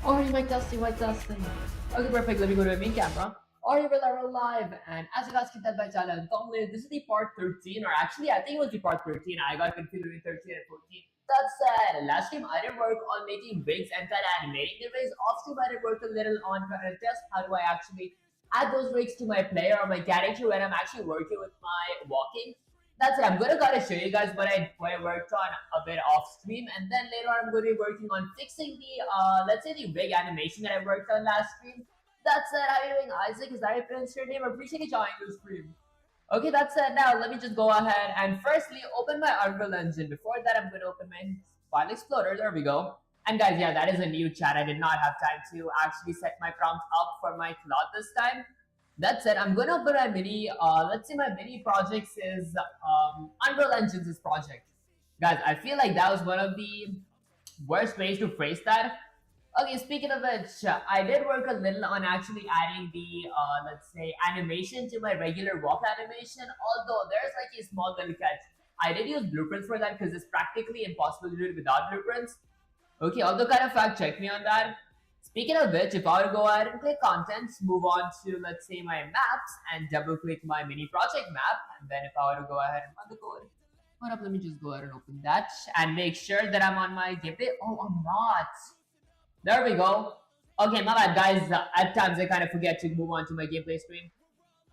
Alright, mic testing, mic testing. Okay, perfect. Let me go to my main camera. Alright, we're live, and as you guys can tell by channel thumbnail, this is the part 13, or actually, I think it was the part 13. I got confused between 13 and 14. That said, last time I did work on making wigs and then animating the wigs. Off stream, I did work a little on trying to test how do I actually add those wigs to my player or my character when I'm actually working with my walking. That's it. I'm gonna kind of show you guys what I worked on a bit off stream, and then later on I'm going to be working on fixing the let's say the wig animation that I worked on last stream. That's it. How are you doing, Isaac? Is that how you pronounce your name? I appreciate you joining the stream. Okay, that's it. Now let me just go ahead and firstly open my Unreal Engine. Before that, I'm gonna open my File Explorer. There we go. And guys, yeah, that is a new chat. I did not have time to actually set my prompt up for my cloth this time. That said, I'm gonna open my mini. Let's say my mini projects is Unreal Engine's project. Guys, I feel like that was one of the worst ways to phrase that. Okay, speaking of which, I did work a little on actually adding the let's say animation to my regular walk animation. Although there's like a small little catch. I did use blueprints for that because it's practically impossible to do it without blueprints. Okay, although kind of fact check me on that. Speaking of which, if I were to go ahead and click contents, move on to let's say my maps and double click my mini project map, and then if I were to go ahead and run the code, hold up, let me just go ahead and open that and make sure that I'm on my gameplay. Oh, I'm not. There we go. Okay, my bad, guys. At times I kind of forget to move on to my gameplay screen.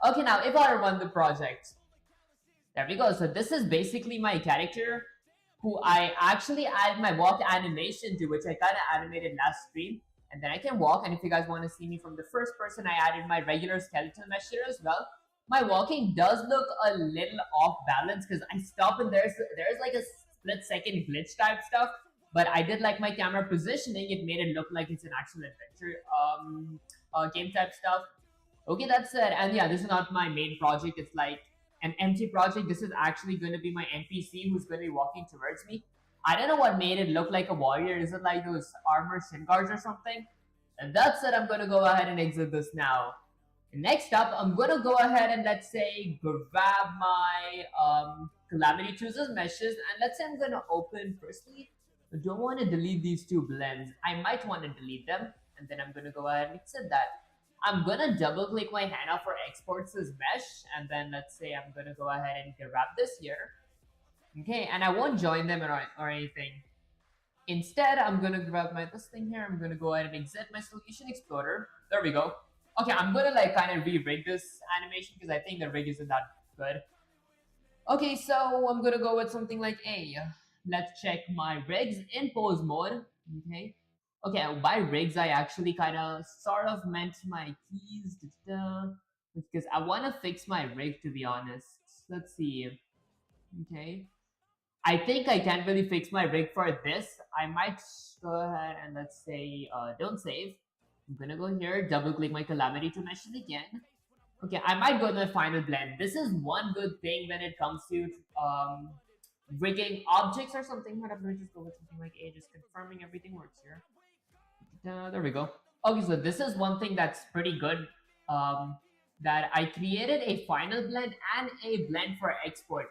Okay, now if I were to run the project, there we go. So this is basically my character who I actually added my walk animation to, which I kind of animated last stream. And then I can walk. And if you guys want to see me from the first person, I added my regular skeleton mesh here as well. My walking does look a little off balance because I stop and there's like a split second glitch type stuff. But I did like my camera positioning. It made it look like it's an actual adventure game type stuff. Okay, that's it. And yeah, this is not my main project. It's like an empty project. This is actually going to be my NPC who's going to be walking towards me. I don't know what made it look like a warrior. Is it like those armor shin guards or something? And that's it. I'm going to go ahead and exit this now. Next up, I'm going to go ahead and let's say grab my Calamity Chooses meshes. And let's say I'm going to open firstly. I don't want to delete these two blends. I might want to delete them. And then I'm going to go ahead and exit that. I'm gonna double click my HANA for exports as mesh, and then let's say I'm gonna go ahead and grab this here. Okay, and I won't join them or anything. Instead, I'm gonna grab my this thing here. I'm gonna go ahead and exit my solution explorer. There we go. Okay, I'm gonna like kind of re-rig this animation because I think the rig isn't that good. Okay, so I'm gonna go with something like A. Let's check my rigs in pose mode. Okay. Okay, by rigs, I actually kind of sort of meant my keys because I want to fix my rig to be honest. Let's see. Okay. I think I can't really fix my rig for this. I might go ahead and let's say don't save. I'm gonna go here, double click my Calamity to mesh it again. Okay, I might go to the final blend. This is one good thing when it comes to rigging objects or something. Hold up, let me just go with something like A, just confirming everything works here. There we go. Okay, so this is one thing that's pretty good. That I created a final blend and a blend for export.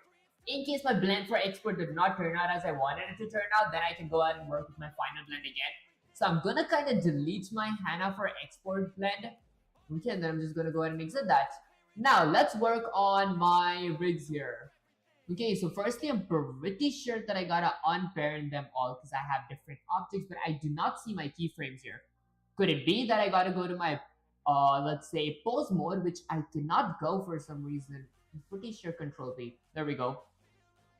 In case my blend for export did not turn out as I wanted it to turn out, then I can go ahead and work with my final blend again. So I'm gonna kind of delete my HANA for export blend. Okay, and then I'm just gonna go ahead and exit that. Now let's work on my rigs here. Okay, so firstly, I'm pretty sure that I gotta unparent them all because I have different objects, but I do not see my keyframes here. Could it be that I gotta go to my, let's say, pose mode, which I cannot go for some reason? I'm pretty sure Control V. There we go.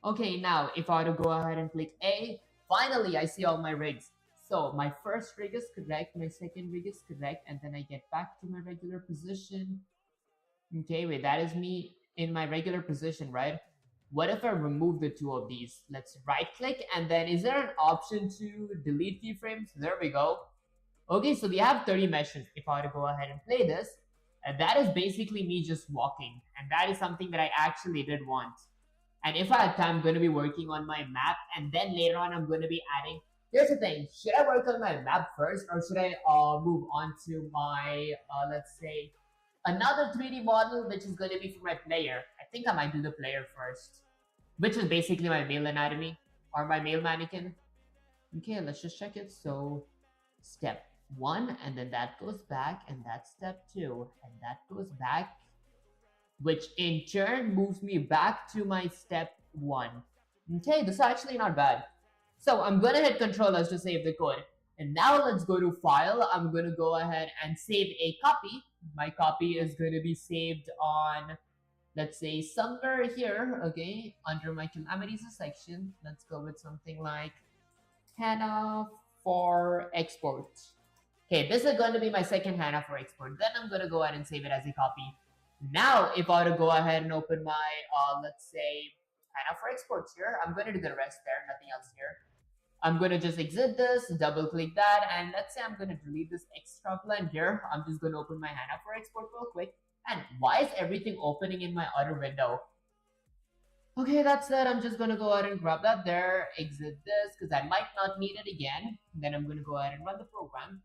Okay, now if I were to go ahead and click A, finally I see all my rigs. So my first rig is correct, my second rig is correct, and then I get back to my regular position. Okay, wait, that is me in my regular position, right? What if I remove the two of these? Let's right click and then is there an option to delete keyframes? There we go. Okay, so we have 30 meshes. If I were to go ahead and play this, that is basically me just walking. And that is something that I actually did want. And if I had time, I'm going to be working on my map. And then later on, I'm going to be adding. Here's the thing. Should I work on my map first? Or should I move on to my, let's say, another 3D model, which is going to be for my player? I think I might do the player first, which is basically my male anatomy or my male mannequin. Okay, let's just check it. So, step one, and then that goes back, and that's step two, and that goes back, which in turn moves me back to my step one. Okay, this is actually not bad. So I'm gonna hit Control S to save the code. And now let's go to File. I'm gonna go ahead and save a copy. My copy is gonna be saved on, let's say, somewhere here, okay, under my calamities section. Let's go with something like HANA for export. Okay, this is going to be my second HANA for export. Then I'm going to go ahead and save it as a copy. Now, if I were to go ahead and open my, let's say, HANA for exports here, I'm going to do the rest there, nothing else here. I'm going to just exit this, double click that, and let's say I'm going to delete this extra blend here. I'm just going to open my HANA for export real quick. And why is everything opening in my other window? Okay, that's it. I'm just gonna go ahead and grab that there, exit this, because I might not need it again. Then I'm gonna go ahead and run the program.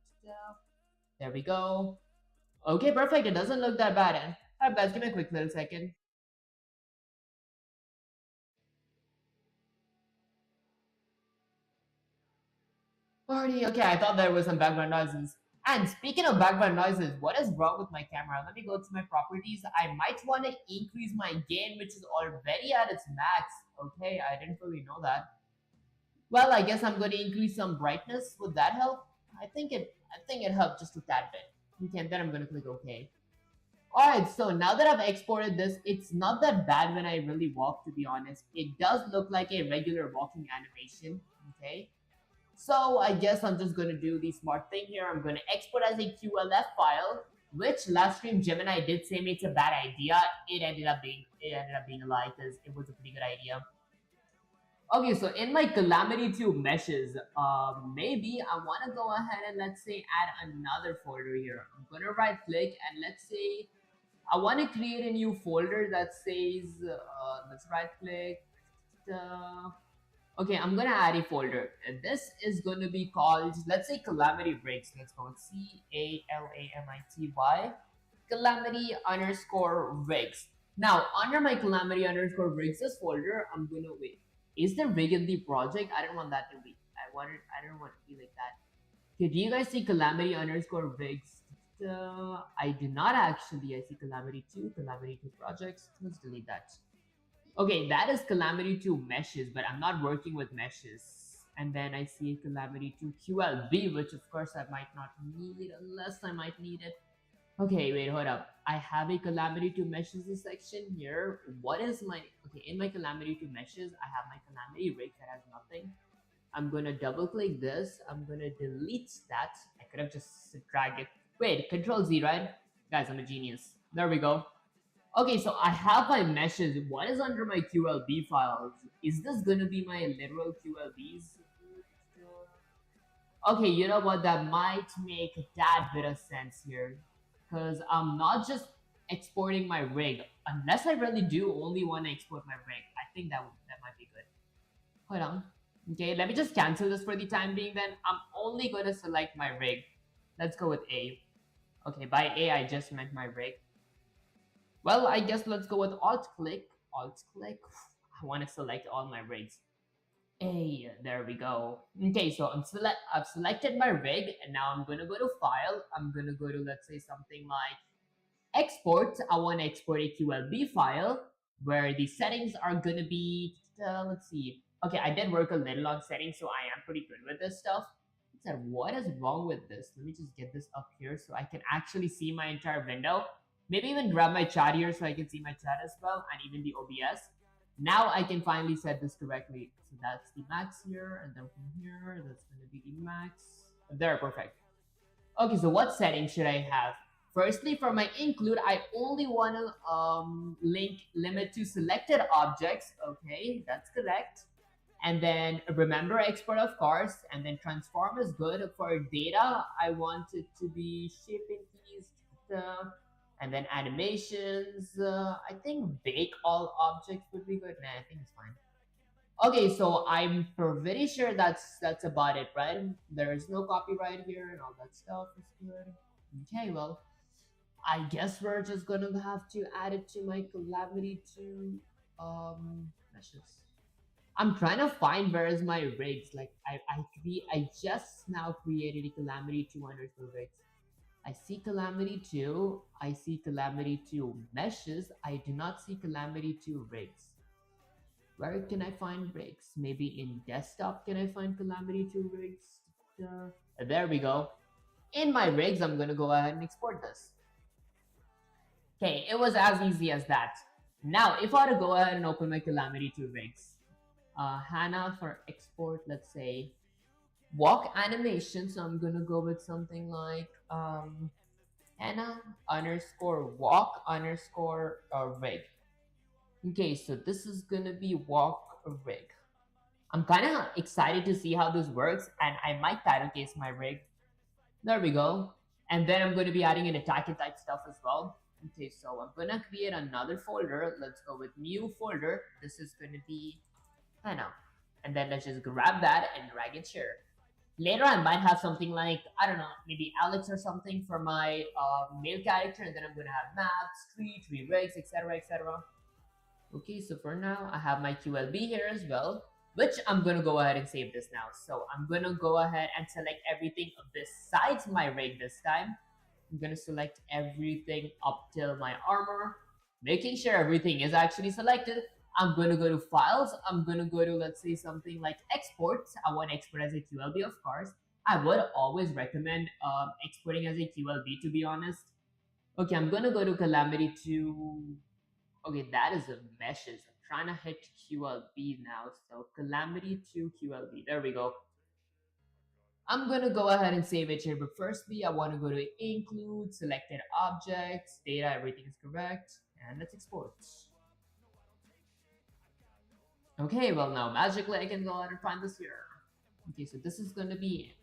There we go. Okay, perfect. It doesn't look that bad. Alright guys, give me a quick little second. Alrighty, okay, I thought there was some background noises. And speaking of background noises, what is wrong with my camera? Let me go to my properties. I might want to increase my gain, which is already at its max. Okay, I didn't really know that. Well, I guess I'm going to increase some brightness. Would that help? I think it helped just a tad bit. Okay, and then I'm going to click OK. Alright, so now that I've exported this, it's not that bad when I really walk, to be honest. It does look like a regular walking animation. Okay. So I guess I'm just going to do the smart thing here. I'm going to export as a QLF file, which last stream Gemini did say me it's a bad idea. It ended up being a lie because it was a pretty good idea. Okay, so in my Calamity 2 meshes, maybe I want to go ahead and let's say add another folder here. I'm gonna right click and let's say I want to create a new folder that says, let's right click. Uh, okay, I'm gonna add a folder, and this is gonna be called, let's say, Calamity Rigs. Let's go with CALAMITY Calamity underscore rigs. Now, under my Calamity underscore rigs this folder, I'm gonna wait. Is the rig in the project? I don't want that to be. I don't want it to be like that. Okay, do you guys see Calamity underscore rigs? I do not actually. I see Calamity 2, Calamity 2 projects. Let's delete that. Okay, that is Calamity 2 meshes, but I'm not working with meshes. And then I see Calamity 2 QLB, which of course I might not need unless I might need it. Okay, wait, hold up. I have a Calamity 2 meshes section here. What is my, okay, in my Calamity 2 meshes, I have my Calamity rig that has nothing. I'm gonna double click this. I'm gonna delete that. I could have just dragged it. Wait, Control Z, right? Guys, I'm a genius. There we go. Okay, so I have my meshes. What is under my QLB files? Is this gonna be my literal QLBs? Okay, you know what? That might make that bit of sense here. Because I'm not just exporting my rig. Unless I really do only want to export my rig. I think that might be good. Hold on. Okay, let me just cancel this for the time being then. I'm only going to select my rig. Let's go with A. Okay, by A, I just meant my rig. Well, I guess let's go with Alt click. Alt click. I want to select all my rigs. A, there we go. Okay, so I've selected my rig, and now I'm gonna go to File. I'm gonna go to, let's say, something like Export. I want to export a QLB file where the settings are gonna be. Let's see. Okay, I did work a little on settings, so I am pretty good with this stuff. I said, what is wrong with this? Let me just get this up here so I can actually see my entire window. Maybe even grab my chat here so I can see my chat as well, and even the OBS. Now I can finally set this correctly. So that's the max here, and then from here, that's going to be the max. There, perfect. Okay, so what settings should I have? Firstly, for my include, I only want to link limit to selected objects. Okay, that's correct. And then remember export, of course, and then transform is good. For data, I want it to be shaping keys, and then animations. I think bake all objects would be good. Nah, I think it's fine. Okay, so I'm pretty sure that's about it, right? There is no copyright here and all that stuff is good. Okay, well, I guess we're just gonna have to add it to my Calamity 2 meshes. I'm trying to find where is my rigs. Like I just now created a Calamity 2 underscore rigs. I see Calamity 2. I see Calamity 2 meshes. I do not see Calamity 2 rigs. Where can I find rigs? Maybe in desktop can I find Calamity 2 rigs? There we go. In my rigs, I'm gonna go ahead and export this. Okay, it was as easy as that. Now, if I were to go ahead and open my Calamity 2 rigs, HANA for export, let's say walk animation. So I'm gonna go with something like HANA underscore walk underscore rig. Okay, so this is gonna be walk rig. I'm kind of excited to see how this works, and I might title case my rig. There we go. And then I'm going to be adding an attack and type stuff as well. Okay, so I'm going to create another folder. Let's go with new folder. This is going to be HANA. And then let's just grab that and drag and share. Later, I might have something like, I don't know, maybe Alex or something for my male character. And then I'm going to have maps, street, rigs, etc., etc. Okay, so for now, I have my QLB here as well, which I'm gonna go ahead and save this now. So I'm gonna go ahead and select everything besides my rig this time. I'm gonna select everything up till my armor, making sure everything is actually selected. I'm gonna go to files. I'm gonna go to, let's say, something like exports. I want to export as a QLB, of course. I would always recommend exporting as a QLB, to be honest. Okay, I'm gonna go to Calamity 2. Okay, that is a meshes. I'm trying to hit QLB now. So Calamity 2 QLB. There we go. I'm gonna go ahead and save it here, but firstly, I want to go to include, selected objects, data, everything is correct, and let's export. Okay, well now magically I can go ahead and find this here. Okay, so this is gonna be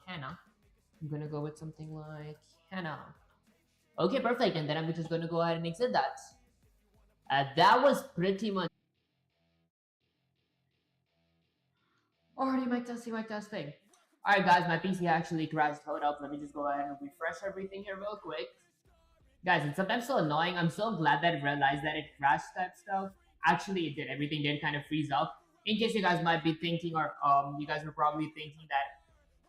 HANA. I'm gonna go with something like HANA. Okay, perfect, and then I'm just gonna go ahead and exit that. That was pretty much. Already mic testing. Alright guys, my PC actually crashed. Hold up, let me just go ahead and refresh everything here real quick. Guys, it's sometimes so annoying. I'm so glad that I realized that it crashed type stuff. Actually, it did. Everything did kind of freeze up. In case you guys might be thinking, or you guys were probably thinking that,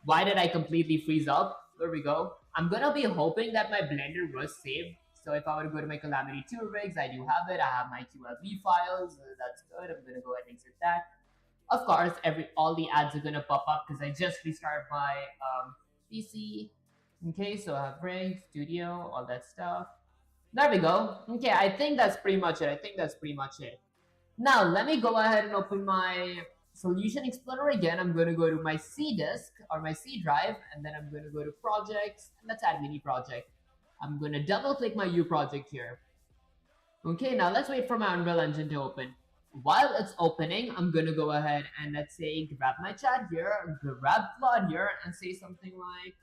why did I completely freeze up? There we go. I'm gonna be hoping that my Blender was saved. So if I were to go to my Calamity 2 rigs, I do have it. I have my QLB files. That's good. I'm gonna go ahead and exit that. Of course, all the ads are gonna pop up because I just restarted my PC. Okay, so I have rig, studio, all that stuff. There we go. Okay, I think that's pretty much it. Now let me go ahead and open my Solution Explorer again. I'm gonna go to my C disk or my C drive, and then I'm gonna go to projects, and let's add mini project. I'm gonna double click my U project here. Okay, now let's wait for my Unreal Engine to open. While it's opening, I'm gonna go ahead and let's say grab my chat here, grab Claude here, and say something like,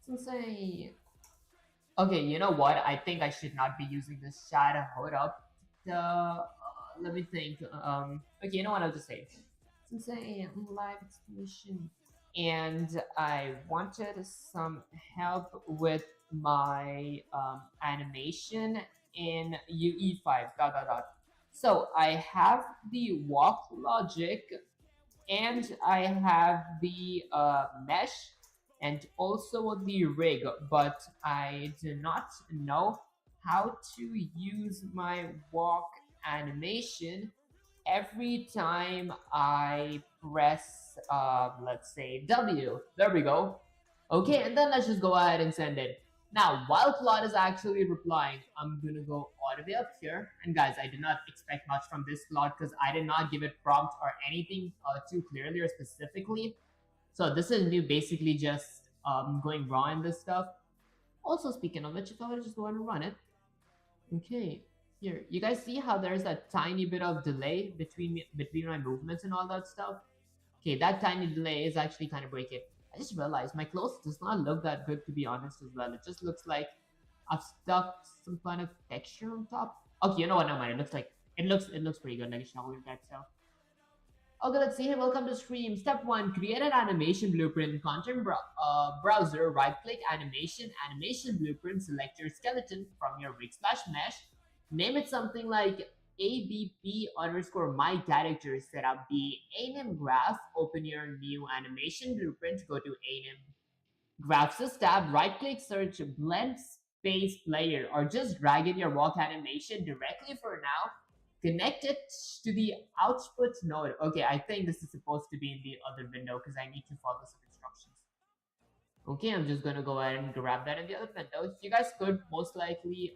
let's say, okay, you know what? I think I should not be using this chat. Hold up. Let me think. Okay, you know what? I'll just say, let's say live explanation, and I wanted some help with my animation in UE5. Dot dot dot. So I have the walk logic, and I have the mesh, and also the rig, but I do not know how to use my walk animation every time I press, let's say, W. There we go. Okay, and then let's just go ahead and send it. Now, while Claude is actually replying, I'm gonna go all the way up here. And guys, I did not expect much from this Claude because I did not give it prompt or anything too clearly or specifically. So this is me basically just going raw in this stuff. Also, speaking of which, if I were to just go ahead and run it. Okay, here, you guys see how there's a tiny bit of delay between my movements and all that stuff? Okay, that tiny delay is actually kind of breaking. I just realized my clothes does not look that good, to be honest, as well. It just looks like I've stuck some kind of texture on top. Okay, you know what? Never mind. It looks pretty good. Like a shower with that stuff. Okay, let's see here. Welcome to stream. Step 1, create an animation blueprint in content browser. Right-click animation blueprint. Select your skeleton from your rig/mesh. Name it something like ABP underscore my character setup the anim graph, open your new animation blueprint, go to anim graphics tab, right click, search blend space player, or just drag in your walk animation directly for now. Connect it to the output node. Okay, I think this is supposed to be in the other window because I need to follow some instructions. Okay, I'm just gonna go ahead and grab that in the other window. You guys could most likely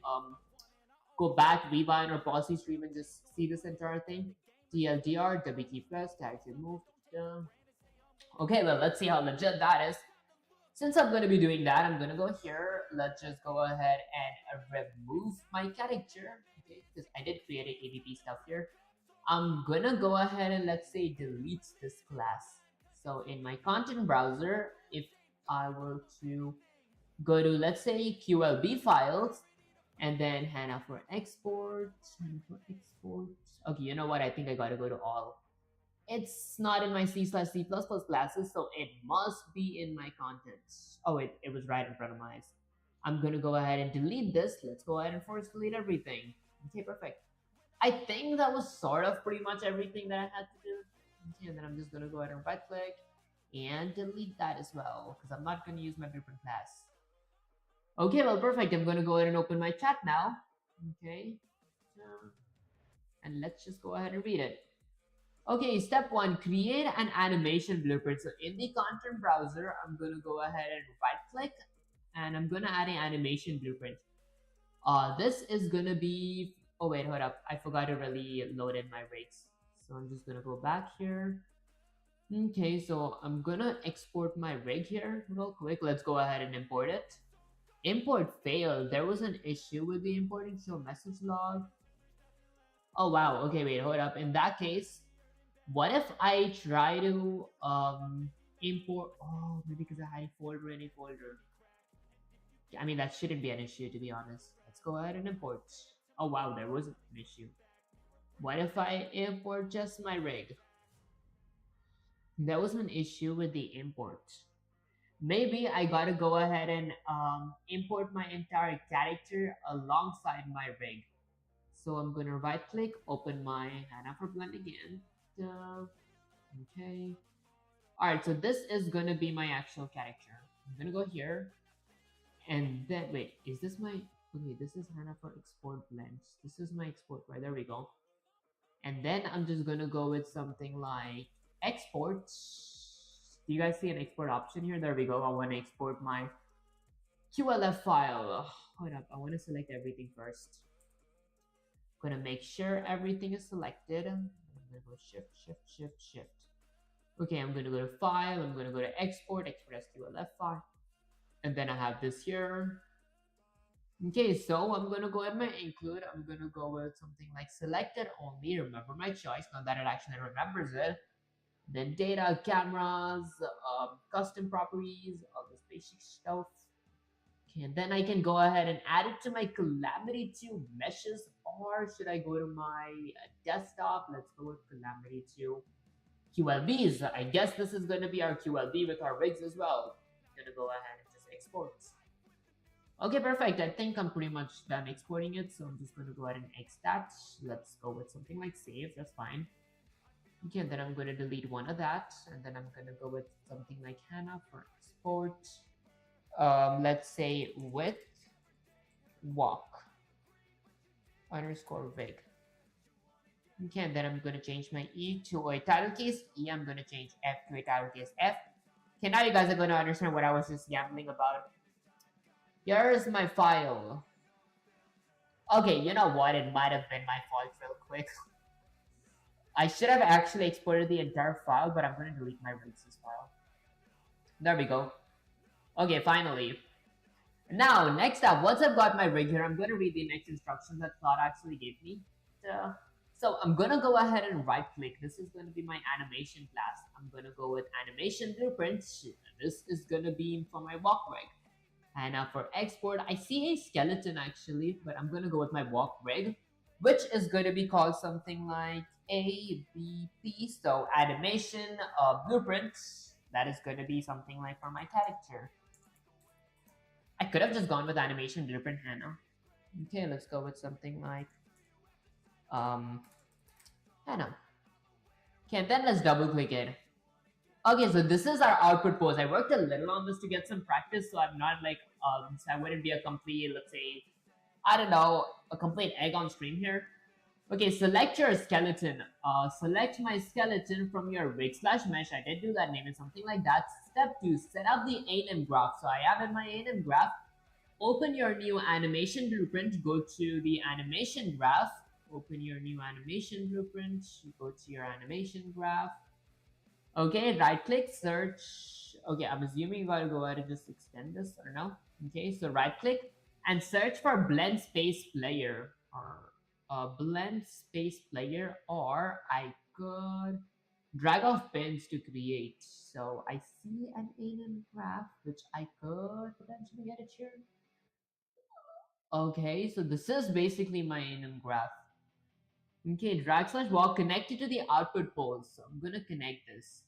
go back, rewind, or pause the stream and just see this entire thing. TLDR, WT plus, character move. Okay, well, let's see how legit that is. Since I'm going to be doing that, I'm going to go here. Let's just go ahead and remove my character. Okay, because I did create an AVP stuff here. I'm going to go ahead and let's say delete this class. So in my content browser, if I were to go to, let's say, QLB files, and then Hannah for export, Okay, you know what? I think I gotta go to all. It's not in my C/C++ classes, so it must be in my contents. Oh, it was right in front of my eyes. I'm gonna go ahead and delete this. Let's go ahead and force delete everything. Okay, perfect. I think that was sort of pretty much everything that I had to do. Okay, and then I'm just gonna go ahead and right click and delete that as well, because I'm not gonna use my blueprint class. Okay, well, perfect. I'm gonna go ahead and open my chat now. Okay, and let's just go ahead and read it. Okay, step one, create an animation blueprint. So in the content browser, I'm gonna go ahead and right click and I'm gonna add an animation blueprint. This is gonna be, oh wait, hold up. I forgot to really load in my rigs. So I'm just gonna go back here. Okay, so I'm gonna export my rig here real quick. Let's go ahead and import it. Import failed. There was an issue with the importing, show message log. Oh wow, okay, wait, hold up. In that case, what if I try to import? Oh, maybe because I had a folder in a folder. I mean, that shouldn't be an issue, to be honest. Let's go ahead and import. Oh wow, there was an issue. What if I import just my rig? There was an issue with the import. Maybe I gotta go ahead and import my entire character alongside my rig. So I'm gonna right click, open my Hannah for blend again. Okay. Alright, so this is gonna be my actual character. I'm gonna go here. And then, wait, is this my... Okay, this is Hannah for export blends. This is my export, right? There we go. And then I'm just gonna go with something like export. Do you guys see an export option here? There we go. I wanna export my QLF file. Hold up, I wanna select everything first. Gonna make sure everything is selected. I'm gonna go shift. Okay, I'm gonna go to file, I'm gonna go to export as QLF file. And then I have this here. Okay, so I'm gonna go ahead and include, I'm gonna go with something like selected only, remember my choice, now that it actually remembers it. Then data, cameras, custom properties, all this basic stuff. Okay, and then I can go ahead and add it to my Calamity 2 meshes, or should I go to my desktop? Let's go with Calamity 2 QLBs. I guess this is going to be our QLB with our rigs as well. I'm gonna go ahead and just export. Okay, perfect. I think I'm pretty much done exporting it, so I'm just going to go ahead and X that. Let's go with something like save, that's fine. Okay, and then I'm going to delete one of that, and then I'm going to go with something like Hannah for export. Let's say with walk underscore vig. Okay, and then I'm going to change my E to a title case E. I'm going to change F to a title case F. Okay, now you guys are going to understand what I was just gambling about. Here's my file. Okay, you know what? It might have been my fault real quick. I should have actually exported the entire file, but I'm going to delete my releases file. There we go. Okay, finally. Now, next up, once I've got my rig here, I'm going to read the next instructions that Claude actually gave me. So I'm going to go ahead and right click. This is going to be my animation class. I'm going to go with animation blueprints. This is going to be for my walk rig. And for export, I see a skeleton actually, but I'm going to go with my walk rig, which is going to be called something like ABP. So animation blueprints. That is going to be something like for my character. I could have just gone with animation blueprint Hannah. Okay, let's go with something like Um, I know. Okay, and then let's double click it. Okay, so this is our output pose. I worked a little on this to get some practice, so I'm not like, so I wouldn't be a complete, let's say, I don't know, a complete egg on stream here. Okay, select your skeleton. Select my skeleton from your rig slash mesh. I did do that, name it something like that. Step 2, set up the anim graph. So I have in my anim graph. Open your new animation blueprint. Go to the animation graph. Open your new animation blueprint. Go to your animation graph. Okay, right click, search. Okay, I'm assuming you gotta go ahead and just extend this or no. Okay, so right click and search for blend space player or blend space player, or I could drag off pins to create. So I see an anim graph which I could potentially get it here. Okay, so this is basically my anim graph. Okay, drag slash walk connected to the output poles. So I'm gonna connect this.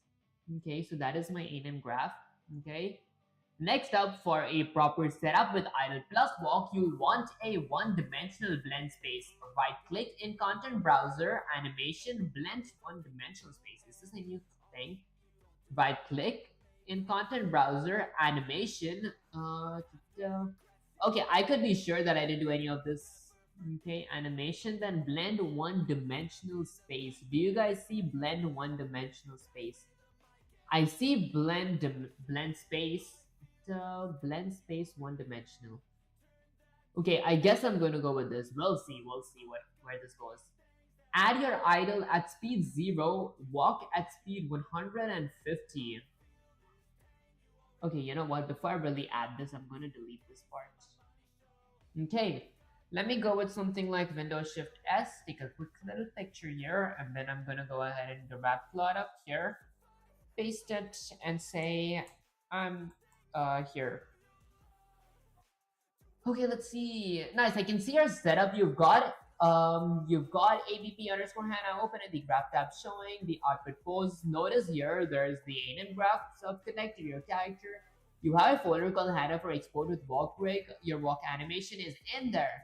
Okay, so that is my anim graph. Okay. Next up, for a proper setup with idle plus walk, you'll want a one-dimensional blend space. Right-click in content browser, animation, blend one-dimensional space. Is this a new thing? Right-click in content browser, animation. Okay, I could be sure that I didn't do any of this. Okay, animation, then blend one-dimensional space. Do you guys see blend one-dimensional space? I see blend space. Blend space one-dimensional. Okay, I guess I'm gonna go with this. We'll see where this goes. Add your idle at speed 0, walk at speed 150. Okay, you know what? Before I really add this, I'm gonna delete this part. Okay, let me go with something like Windows Shift S, take a quick little picture here, and then I'm gonna go ahead and grab plot up here, paste it, and say I'm here. Okay, let's see. Nice. I can see your setup. You've got ABP underscore Hannah open in the graph tab showing the output pose. Notice here there's the anim graph sub connect to your character. You have a folder called Hannah for export with walk rig. Your walk animation is in there.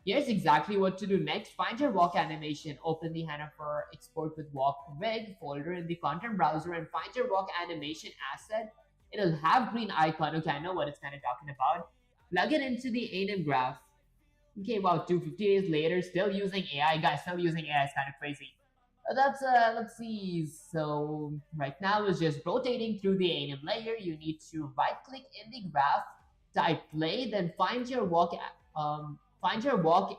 Here's exactly what to do next. Find your walk animation, open the Hannah for export with walk rig folder in the content browser, and find your walk animation asset. It'll have green icon. Okay, I know what it's kind of talking about. Plug it into the anim graph. Okay, wow, 250 days later, still using AI. Guys, still using AI is kind of crazy. Let's see. So right now it's just rotating through the anim layer. You need to right click in the graph, type play, then find your walk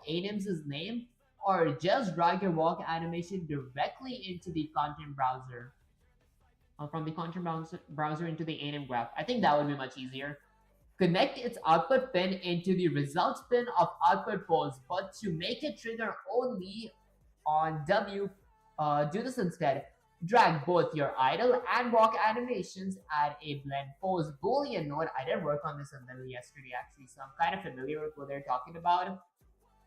anim's name, or just drag your walk animation directly into the content browser. From the content browser into the anim graph. I think that would be much easier. Connect its output pin into the results pin of output pose, but to make it trigger only on W, do this instead. Drag both your idle and walk animations, add a blend pose boolean node. I did work on this a little yesterday actually, so I'm kind of familiar with what they're talking about.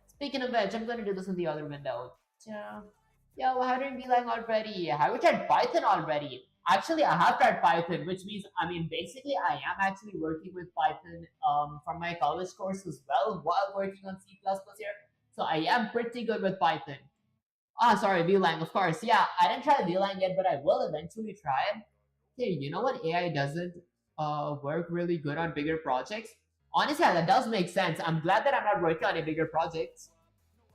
Speaking of which, I'm going to do this in the other window. Yo, how did Beeline already? Have you tried Python already? Actually, I have tried Python, which means, basically, I am actually working with Python for my college course as well while working on C++ here. So I am pretty good with Python. Ah, sorry, VLang, of course. Yeah, I didn't try VLang yet, but I will eventually try it. Hey, you know what? AI doesn't work really good on bigger projects. Honestly, that does make sense. I'm glad that I'm not working on a bigger project.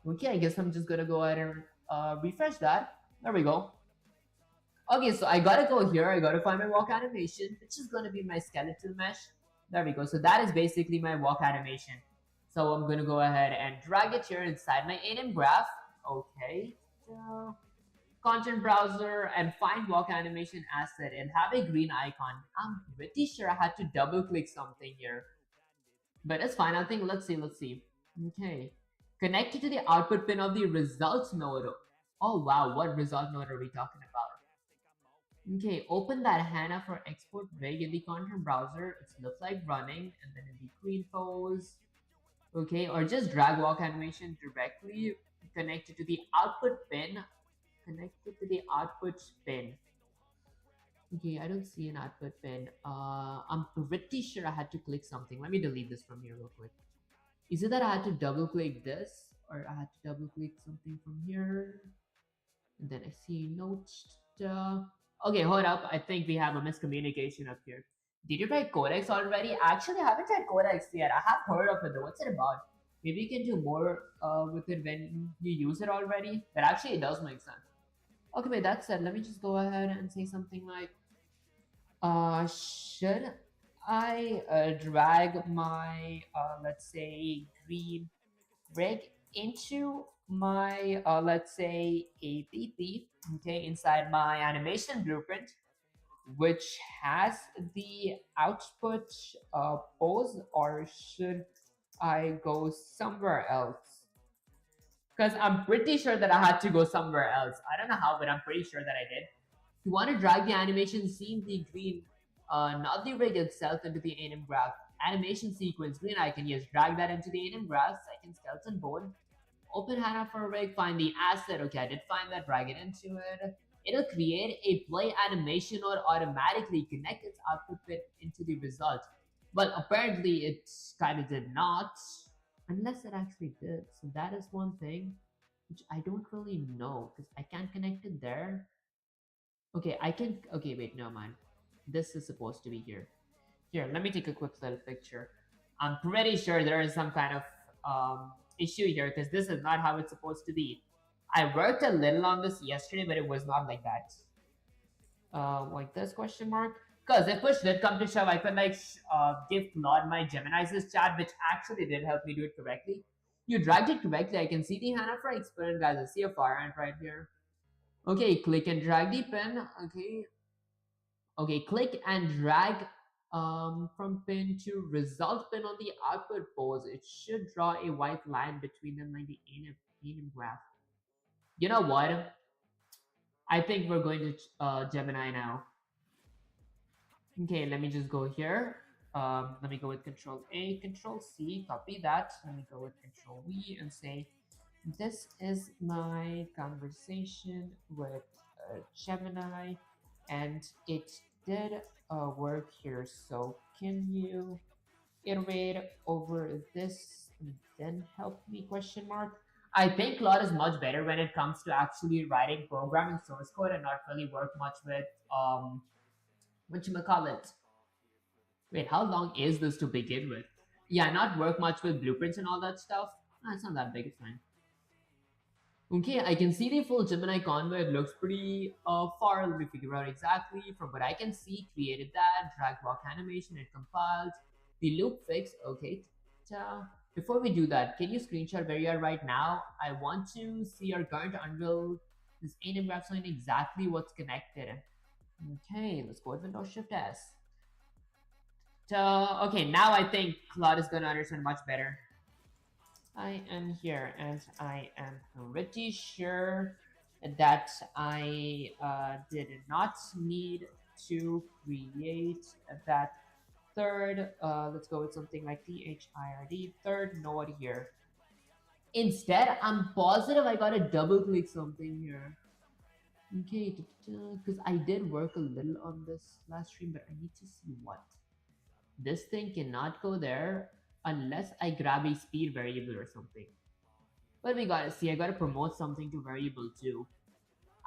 Okay, I guess I'm just gonna go ahead and refresh that. There we go. Okay, so I gotta go here. I gotta find my walk animation, which is gonna be my skeletal mesh. There we go. So that is basically my walk animation. So I'm gonna go ahead and drag it here inside my anim graph. Okay. Content browser and find walk animation asset and have a green icon. I'm pretty sure I had to double click something here, but it's fine. I think let's see. Okay, connected to the output pin of the results node. Oh wow, what result node are we talking about? Okay, open that Hannah for export rig in the content browser. It looks like running, and then in the green pose. Okay, or just drag walk animation directly connected to the output pin. Connected to the output pin. Okay, I don't see an output pin. I'm pretty sure I had to click something. Let me delete this from here real quick. Is it that I had to double click this? or I had to double click something from here. And then I see notes. Okay, hold up. I think we have a miscommunication up here. Did you try Codex already? Actually, I haven't tried Codex yet. I have heard of it though. What's it about? Maybe you can do more with it when you use it already. But actually, it does make sense. Okay, wait, that said, let me just go ahead and say something like, should I drag my, let's say, green rig into my, let's say, APP, okay, inside my animation blueprint, which has the output pose, or should I go somewhere else? Because I'm pretty sure that I had to go somewhere else. I don't know how, but I'm pretty sure that I did. If you want to drag the animation scene, the green, not the rig itself, into the anim graph. Animation sequence green, I can just drag that into the anim graph, second skeleton bone. Open HANA for a rig, find the asset. Okay, I did find that, drag it into it. It'll create a play animation node, automatically connect its output bit into the result. But apparently it kind of did not, unless it actually did. So that is one thing which I don't really know because I can't connect it there. Okay, I can. Okay, wait, no mind. This is supposed to be here. Here, let me take a quick little picture. I'm pretty sure there is some kind of issue here because this is not how it's supposed to be. I worked a little on this yesterday, but it was not like that. Like this question mark. Because if push did come to shove, I could like give Claude my Gemini's chat, which actually did help me do it correctly. You dragged it correctly. I can see the HANA for experiment, guys. I see a fire ant right here. Okay, click and drag the pin. Okay. Okay, click and drag from pin to result pin on the output pose. It should draw a white line between them like the anim graph. You know what? I think we're going to Gemini now. Okay, let me just go here. Let me go with Control A, Control C, copy that. Let me go with Control V and say, this is my conversation with Gemini, and it did work here. So can you iterate over this and then help me, question mark? I think Claude is much better when it comes to actually writing programming source code and not really work much with whatchamacallit. Wait, how long is this to begin with? Yeah, not work much with blueprints and all that stuff. It's not that big, it's fine. Okay, I can see the full Gemini convoy. It looks pretty far. Let me figure out exactly. From what I can see, created that, drag walk animation, it compiled. The loop fix, okay. Before we do that, can you screenshot where you are right now? I want to see our current Unreal, this anim graph showing exactly what's connected. Okay, let's go with Windows Shift S. Okay, now I think Claude is going to understand much better. I am here and I am pretty sure that I did not need to create that third, let's go with something like THIRD, third node here. Instead, I'm positive I gotta double click something here. Okay, because I did work a little on this last stream, but I need to see what. This thing cannot go there unless I grab a speed variable or something. But we gotta see, I gotta promote something to variable too.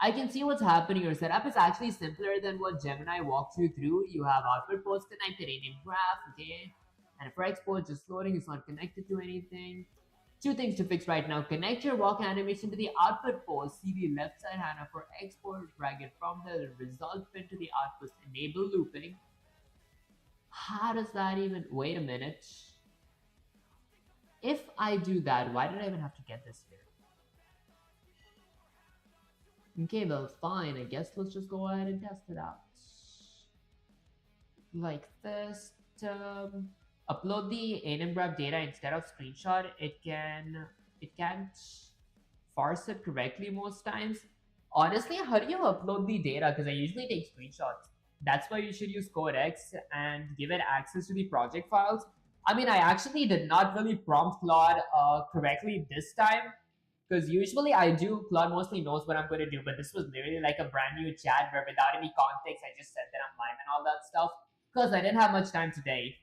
I can see what's happening. Your setup is actually simpler than what Gemini walks you through. You have output post connected in graph, okay? And for export, just loading, it's not connected to anything. Two things to fix right now. Connect your walk animation to the output post. See the left side HANA for export. Drag it from the result pin to the output. Enable looping. How does that even... Wait a minute. If I do that, why did I even have to get this here? Okay, well, fine. I guess let's just go ahead and test it out. Like this. Upload the anim graph data instead of screenshot. It can't parse it correctly most times. Honestly, how do you upload the data? Because I usually take screenshots. That's why you should use Codex and give it access to the project files. I mean, I actually did not really prompt Claude correctly this time, because usually I do. Claude mostly knows what I'm going to do, but this was literally like a brand new chat where without any context, I just said that I'm live and all that stuff, because I didn't have much time today.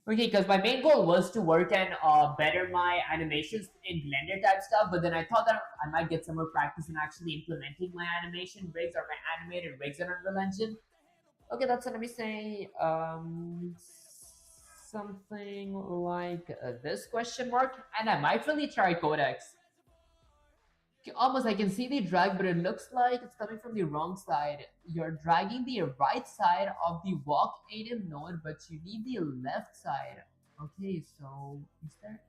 Okay, because my main goal was to work and better my animations in Blender type stuff, but then I thought that I might get some more practice in actually implementing my animation rigs or my animated rigs in Unreal Engine. Okay, that's let me say something like this question mark, and I might really try Codex. Almost I can see the drag, but it looks like it's coming from the wrong side. You're dragging the right side of the walk aim node, but you need the left side. Okay, so is there?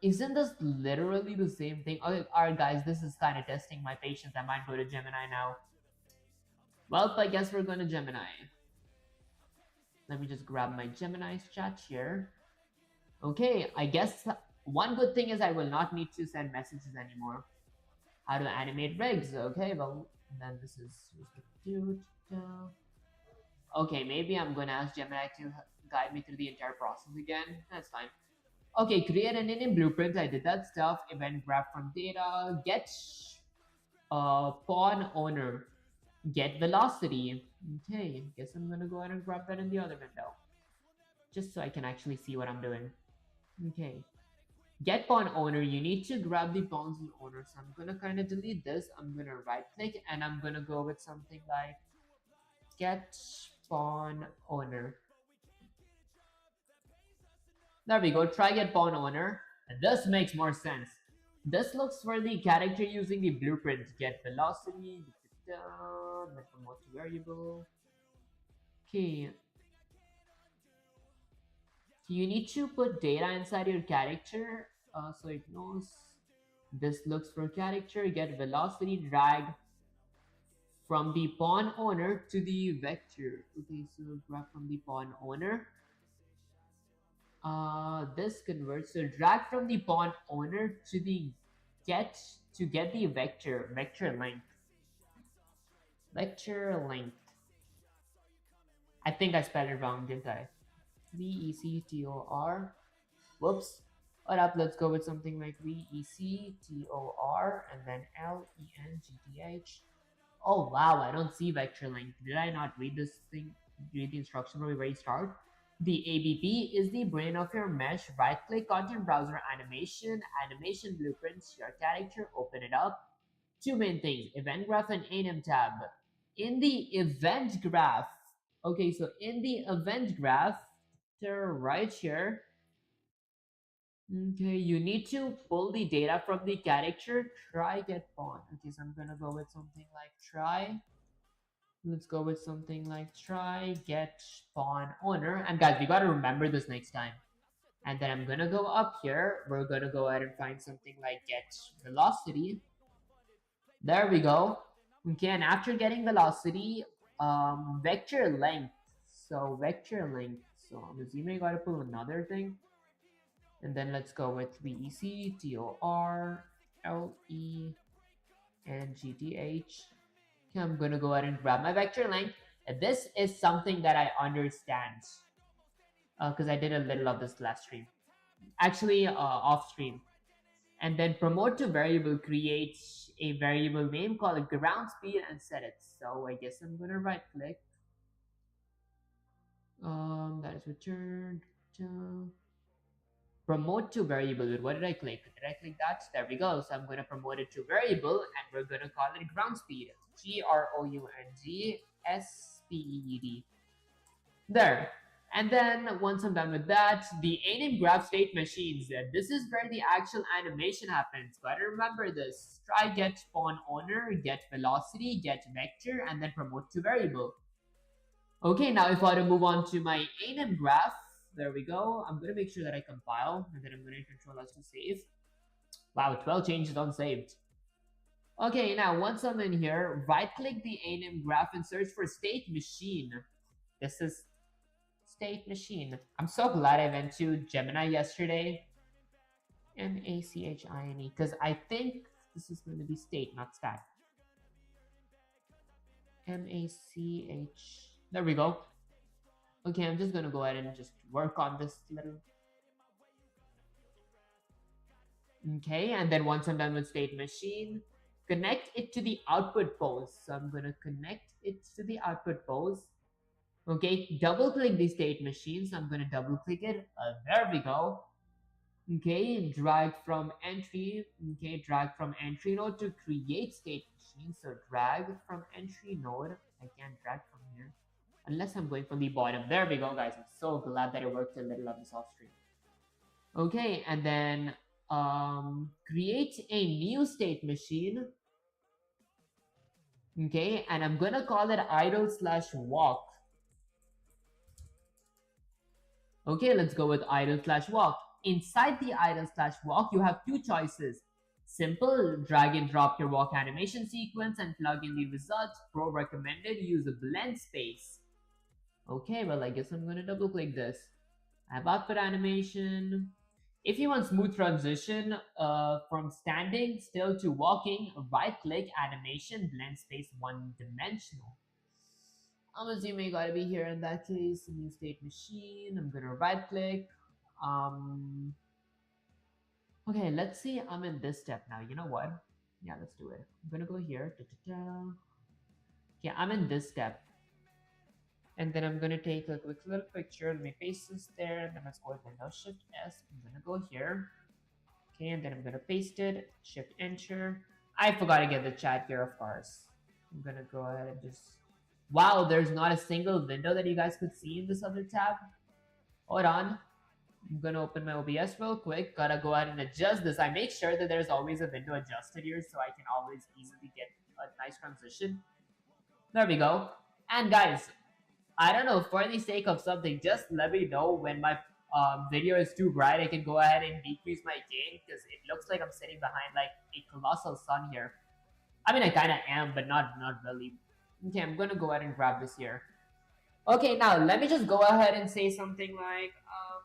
Isn't this literally the same thing? Okay, alright guys, this is kind of testing my patience. I might go to Gemini now. Well, I guess we're going to Gemini. Let me just grab my Gemini's chat here. Okay, I guess one good thing is I will not need to send messages anymore. How to animate rigs? Okay, well, then this is okay, maybe I'm gonna ask Gemini to guide me through the entire process again. That's fine. Okay, create an in blueprint. I did that stuff. Event graph from data. Get pawn owner. Get velocity. Okay, guess I'm gonna go ahead and grab that in the other window, just so I can actually see what I'm doing. Okay. Get pawn owner, you need to grab the pawns owner. So I'm gonna kind of delete this. I'm gonna right click and I'm gonna go with something like get pawn owner. There we go. Try get pawn owner. And this makes more sense. This looks for the character using the blueprint. Get velocity. Let promote to variable. Okay. You need to put data inside your character so it knows this looks for character. Get velocity, drag from the pawn owner to the vector. Okay, so grab from the pawn owner. This converts, so drag from the pawn owner to the get the vector length. Vector length. I think I spelled it wrong, didn't I? VECTOR. Whoops. All right, let's go with something like VECTOR and then LENGTH. Oh wow, I don't see vector length. Did I not read this thing? Read the instruction from the very start? The ABP is the brain of your mesh. Right click content browser animation, animation blueprints, your character, open it up. Two main things, event graph and anim tab. In the event graph, okay, so in the event graph, right here, okay, you need to pull the data from the character, try get pawn. Okay, so I'm gonna go with something like try. Let's go with something like try get pawn owner. And guys, we gotta remember this next time. And then I'm gonna go up here. We're gonna go ahead and find something like get velocity. There we go. Okay, and after getting velocity, vector length. So vector length. So I'm assuming I gotta pull another thing. And then let's go with VECTOR LENGTH. Okay, I'm gonna go ahead and grab my vector length. And this is something that I understand because I did a little of this last stream. Actually, off stream. And then promote to variable, create a variable name, call it ground speed, and set it. So I guess I'm gonna right click. That is returned. Promote to variable. What did I click? Did I click that? There we go. So I'm gonna promote it to variable, and we're gonna call it ground speed. GROUND There. And then once I'm done with that, the anim graph state machines. This is where the actual animation happens. Gotta remember this. Try get pawn owner, get velocity, get vector, and then promote to variable. Okay, now if I were to move on to my anim graph, there we go. I'm gonna make sure that I compile, and then I'm gonna control us to save. Wow, 12 changes unsaved. Okay, now once I'm in here, right click the anim graph and search for state machine. This is state machine. I'm so glad I went to Gemini yesterday. MACHINE, because I think this is going to be state, not stat. MACH. There we go. Okay, I'm just going to go ahead and just work on this little. Okay, and then once I'm done with state machine, connect it to the output pose. So I'm going to connect it to the output pose. Okay, double click the state machine. So I'm going to double click it. There we go. Okay, drag from entry. Okay, drag from entry node to create state machine. So drag from entry node. I can't drag from here unless I'm going from the bottom. There we go, guys. I'm so glad that it worked a little on this off screen. Okay, and then create a new state machine. Okay, and I'm gonna call it idle/walk. Okay, let's go with idle/walk. Inside the idle/walk, you have two choices. Simple, drag and drop your walk animation sequence and plug in the results. Pro recommended, use a blend space. Okay, well, I guess I'm gonna double click this. I have output animation. If you want smooth transition from standing still to walking, right click animation, blend space one dimensional. I'm assuming you gotta be here in that case. New state machine. I'm gonna right click. Okay, let's see. I'm in this step now. You know what? Yeah, let's do it. I'm gonna go here. Okay, I'm in this step. And then I'm gonna take a quick little picture. Let me paste this there. And then let's go with Windows Shift S. I'm gonna go here. Okay, and then I'm gonna paste it. Shift Enter. I forgot to get the chat here, of course. I'm gonna go ahead and just. Wow, there's not a single window that you guys could see in this other tab. Hold on. I'm gonna open my OBS real quick. Gotta go ahead and adjust this. I make sure that there's always a window adjusted here so I can always easily get a nice transition. There we go. And guys, I don't know, for the sake of something, just let me know when my video is too bright. I can go ahead and decrease my gain because it looks like I'm sitting behind like a colossal sun here. I mean, I kind of am, but not really. Okay, I'm gonna go ahead and grab this here. Okay, now let me just go ahead and say something like,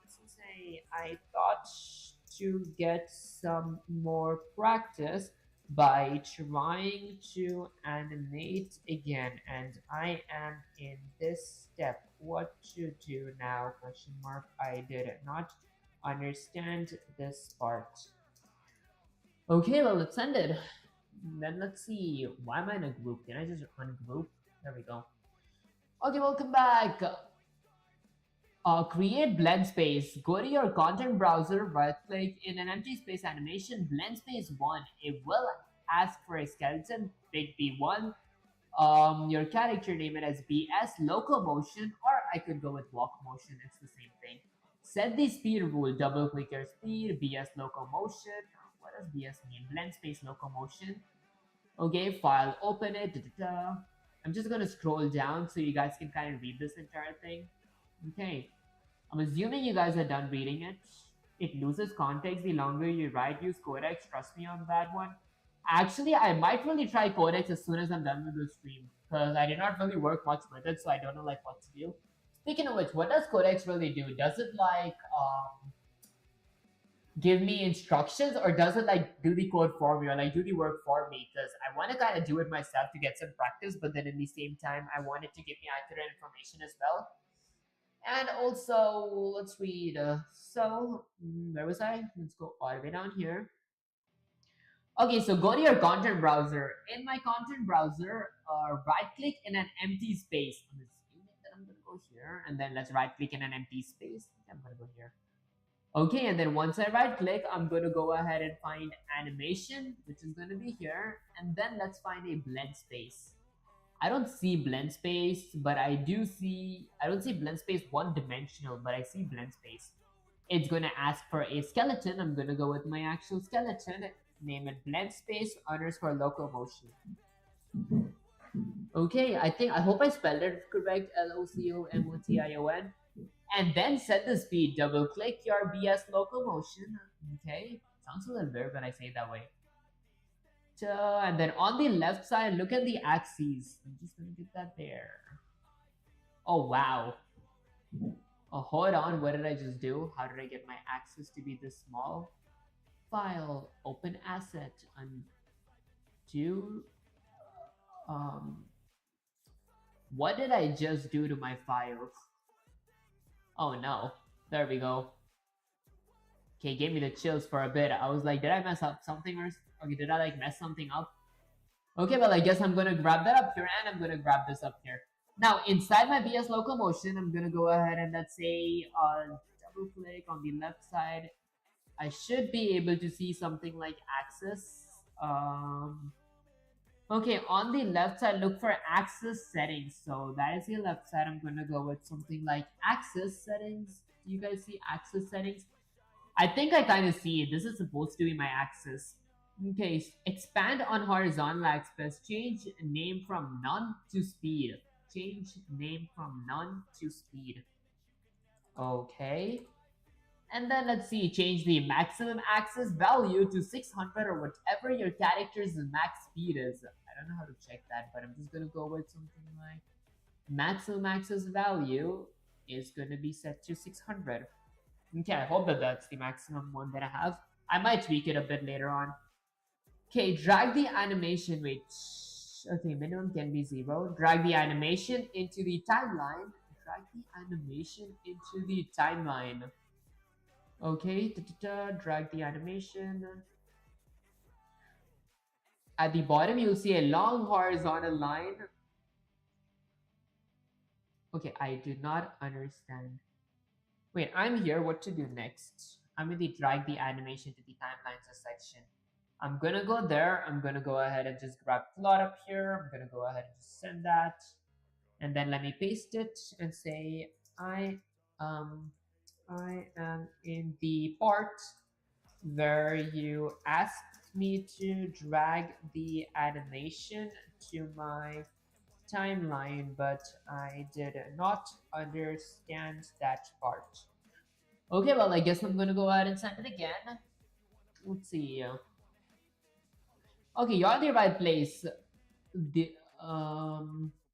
let's say I thought to get some more practice by trying to animate again, and I am in this step. What to do now? Question mark. I did not understand this part. Okay, well, let's end it. Then let's see. Why am I in a group? Can I just ungroup? There we go. Okay, welcome back. Create blend space. Go to your content browser, right click in an empty space animation, blend space 1. It will ask for a skeleton, pick B1. Your character name it as BS locomotion, or I could go with walk motion, it's the same thing. Set the speed rule, double click your speed, BS locomotion. What does BS mean? Blend space locomotion. Okay, file, open it. I'm just gonna scroll down so you guys can kind of read this entire thing. Okay, I'm assuming you guys are done reading it. It loses context the longer you write. Use Codex, trust me on that one. Actually, I might really try Codex as soon as I'm done with the stream because I did not really work much with it, so I don't know like what to do. Speaking of which, what does Codex really do? Does it like give me instructions, or does it like do the code for me, or like do the work for me? Because I want to kind of do it myself to get some practice, but then in the same time, I want it to give me accurate information as well. And also, let's read. Where was I? Let's go all the way down here. Okay, so go to your content browser. In my content browser, right click in an empty space. I'm assuming that I'm gonna go here, and then let's right click in an empty space. I'm gonna go here. Okay, and then once I right click, I'm gonna go ahead and find animation, which is gonna be here, and then let's find a blend space. I don't see blend space, but I don't see blend space one dimensional, but I see blend space. It's gonna ask for a skeleton. I'm gonna go with my actual skeleton. Name it blend space underscore locomotion. Okay, I hope I spelled it correct. LOCOMOTION. And then set the speed. Double click your BS locomotion. Okay, sounds a little weird when I say it that way. And then on the left side, look at the axes. I'm just gonna get that there. Oh wow. Oh, hold on. What did I just do? How did I get my axis to be this small? File, open asset, undo. What did I just do to my file? Oh no. There we go. Okay, gave me the chills for a bit. I was like, did I mess up something, or okay, did I like mess something up? Okay, well, I guess I'm gonna grab that up here, and I'm gonna grab this up here. Now inside my VS Locomotion, I'm gonna go ahead and let's say double click on the left side. I should be able to see something like axis. Okay, on the left side, look for axis settings. So that is the left side. I'm gonna go with something like axis settings. Do you guys see axis settings? I think I kind of see it. This is supposed to be my axis. Okay, expand on horizontal axis. Change name from none to speed. Change name from none to speed. Okay. And then let's see, change the maximum axis value to 600 or whatever your character's max speed is. I don't know how to check that, but I'm just gonna go with something like maximum axis value is gonna be set to 600. Okay, I hope that that's the maximum one that I have. I might tweak it a bit later on. Okay, drag the animation, wait. Okay, minimum can be 0. Drag the animation into the timeline. Drag the animation into the timeline. Okay, drag the animation. At the bottom, you'll see a long horizontal line. Okay, I do not understand. Wait, I'm here. What to do next? I'm going to drag the animation to the timelines section. I'm going to go there. I'm going to go ahead and just grab plot up here. I'm going to go ahead and just send that. And then let me paste it and say, I am in the part where you asked me to drag the animation to my timeline, but I did not understand that part. Okay, well, I guess I'm gonna go ahead and send it again. Let's see. Okay, you're in the right place. The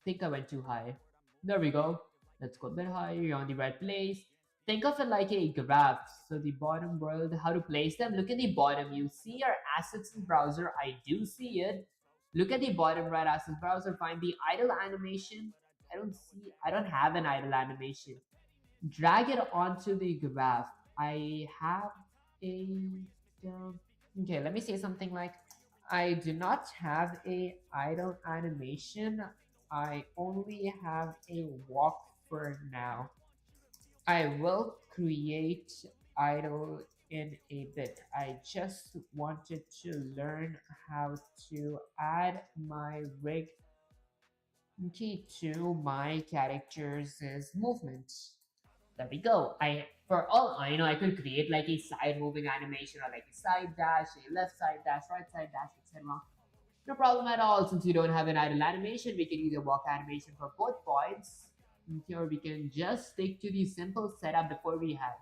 think I went too high. There we go. Let's go a bit higher. You're on the right place. Think of it like a graph. So the bottom world, how to place them. Look at the bottom. You see your assets in browser. I do see it. Look at the bottom right assets browser. Find the idle animation. I don't have an idle animation. Drag it onto the graph. I have a, okay, let me say something like, I do not have a idle animation. I only have a walk for now. I will create idle in a bit. I just wanted to learn how to add my rig key to my character's movement. There we go. For all I know, I could create like a side moving animation or like a side dash, a left side dash, right side dash, etc. No problem at all. Since we don't have an idle animation, we can either walk animation for both points, or we can just stick to the simple setup before we had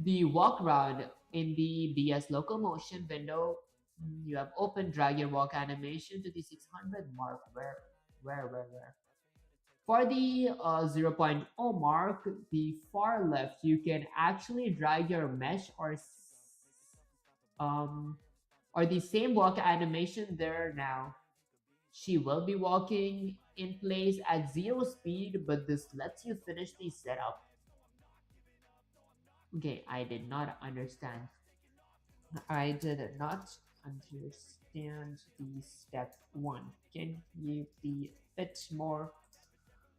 the walk around in the VS Locomotion window. You have open, drag your walk animation to the 600 mark. Where? For the 0.0 mark, the far left, you can actually drag your mesh um, or the same walk animation there now. She will be walking in place at 0 speed, but this lets you finish the setup. Okay, I did not understand. I did not understand the step 1. Can you be a bit more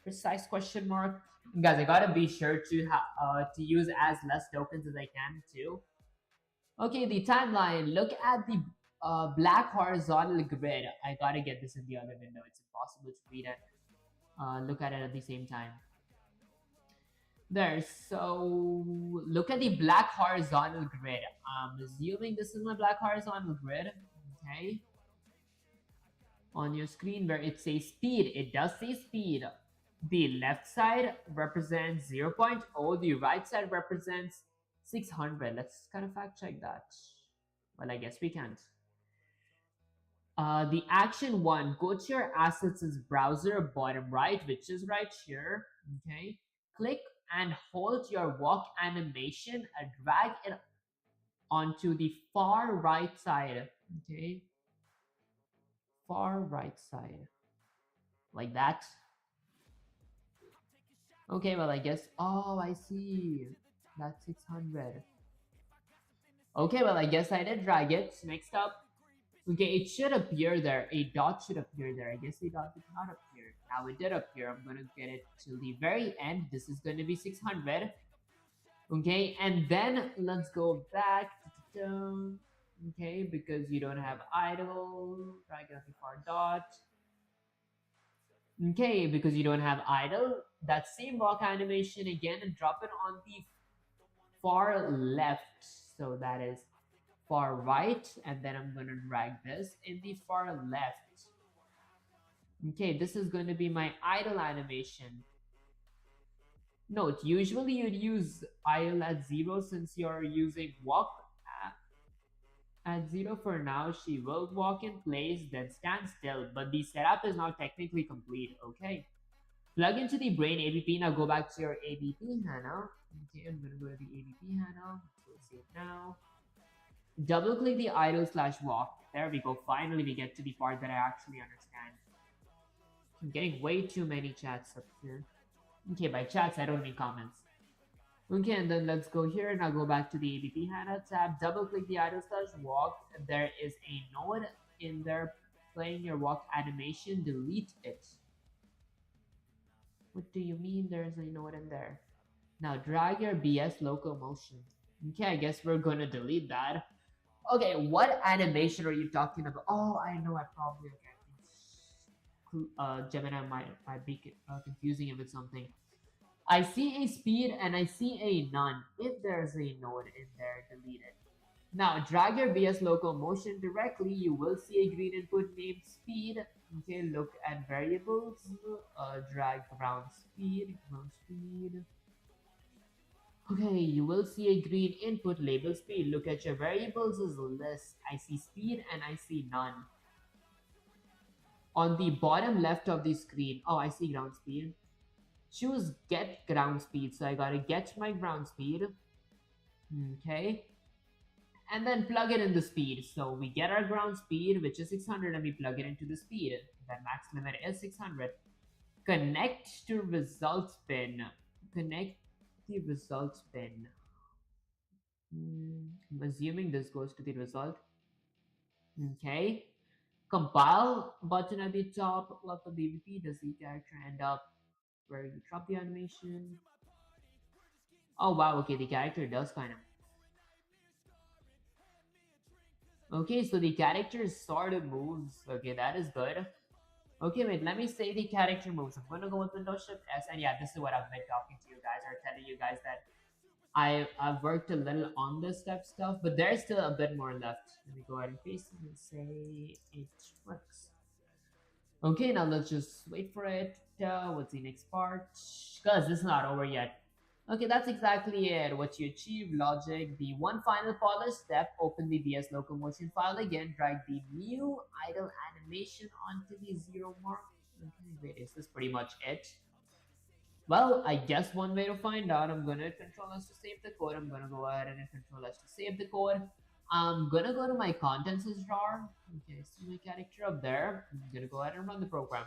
precise question mark? Guys, I gotta be sure to use as less tokens as I can too. Okay, the timeline. Look at the black horizontal grid. I gotta get this in the other window. It's impossible to read it. Look at it at the same time. There. So look at the black horizontal grid. I'm assuming this is my black horizontal grid. Okay. On your screen where it says speed, it does say speed. The left side represents 0.0, the right side represents 600. Let's kind of fact check that. Well, I guess we can't. The action 1, go to your assets browser, bottom right, which is right here. Okay. Click and hold your walk animation and drag it onto the far right side. Okay. Far right side. Like that. Okay, well, I guess. Oh, I see. That's 600. Okay, well, I guess I did drag it. Next up, Okay, it should appear there. A dot should appear there. I guess a dot did not appear. Now it did appear. I'm gonna get it to the very end. This is gonna be 600. Okay, and then let's go back. Okay, because you don't have idle. Drag it on the far dot. Okay, because you don't have idle. That same walk animation again and drop it on the far left. So that is far right, and then I'm gonna drag this in the far left. Okay, this is going to be my idle animation. Note, usually you'd use idle at 0 since you're using walk at 0 for now. She will walk in place, then stand still, but the setup is now technically complete, okay? Plug into the brain ABP, now go back to your ABP Hannah. Okay, I'm gonna go to the ABP Hannah, we'll see it now. Double click the idle / walk. There we go, finally we get to the part that I actually understand. I'm getting way too many chats up here. Okay, by chats, I don't mean comments. Okay, and then let's go here. Now go back to the ABP Hannah tab, double click the idle / walk. There is a node in there playing your walk animation, delete it. What do you mean there's a node in there? Now drag your BS locomotion. Okay, I guess we're gonna delete that. Okay, what animation are you talking about? Oh, I know, I probably, Gemini might be confusing it with something. I see a speed and I see a none. If there's a node in there, delete it. Now drag your BS locomotion directly. You will see a green input named speed. Okay, look at variables. Drag ground speed. Okay, you will see a green input label speed. Look at your variables as list. I see speed and I see none. On the bottom left of the screen, oh, I see ground speed. Choose get ground speed. So I gotta get my ground speed. Okay. And then plug it in the speed. So we get our ground speed, which is 600, and we plug it into the speed. The max limit is 600. Connect to results pin. Connect the results pin. I'm assuming this goes to the result. Okay. Compile button at the top left of the ABP. Does the character end up where you drop the animation? Oh wow, okay, the character does kind of. Okay, so the character sort of moves. Okay, that is good. Okay, wait, let me say the character moves. I'm gonna go with Windows Shift S, and yeah, this is what I've been talking to you guys, or telling you guys that I've worked a little on this stuff, but there's still a bit more left. Let me go ahead and paste it and say it works. Okay, now let's just wait for it. What's the next part? Because this is not over yet. Okay, that's exactly it. What you achieve, logic. The one final polish step, open the BS locomotion file again, drag the new idle animation onto the 0 mark. Okay, wait, is this pretty much it? Well, I guess one way to find out, I'm gonna Control S to save the code. I'm gonna go ahead and Control S to save the code. I'm gonna go to my contents drawer. Okay, see my character up there. I'm gonna go ahead and run the program.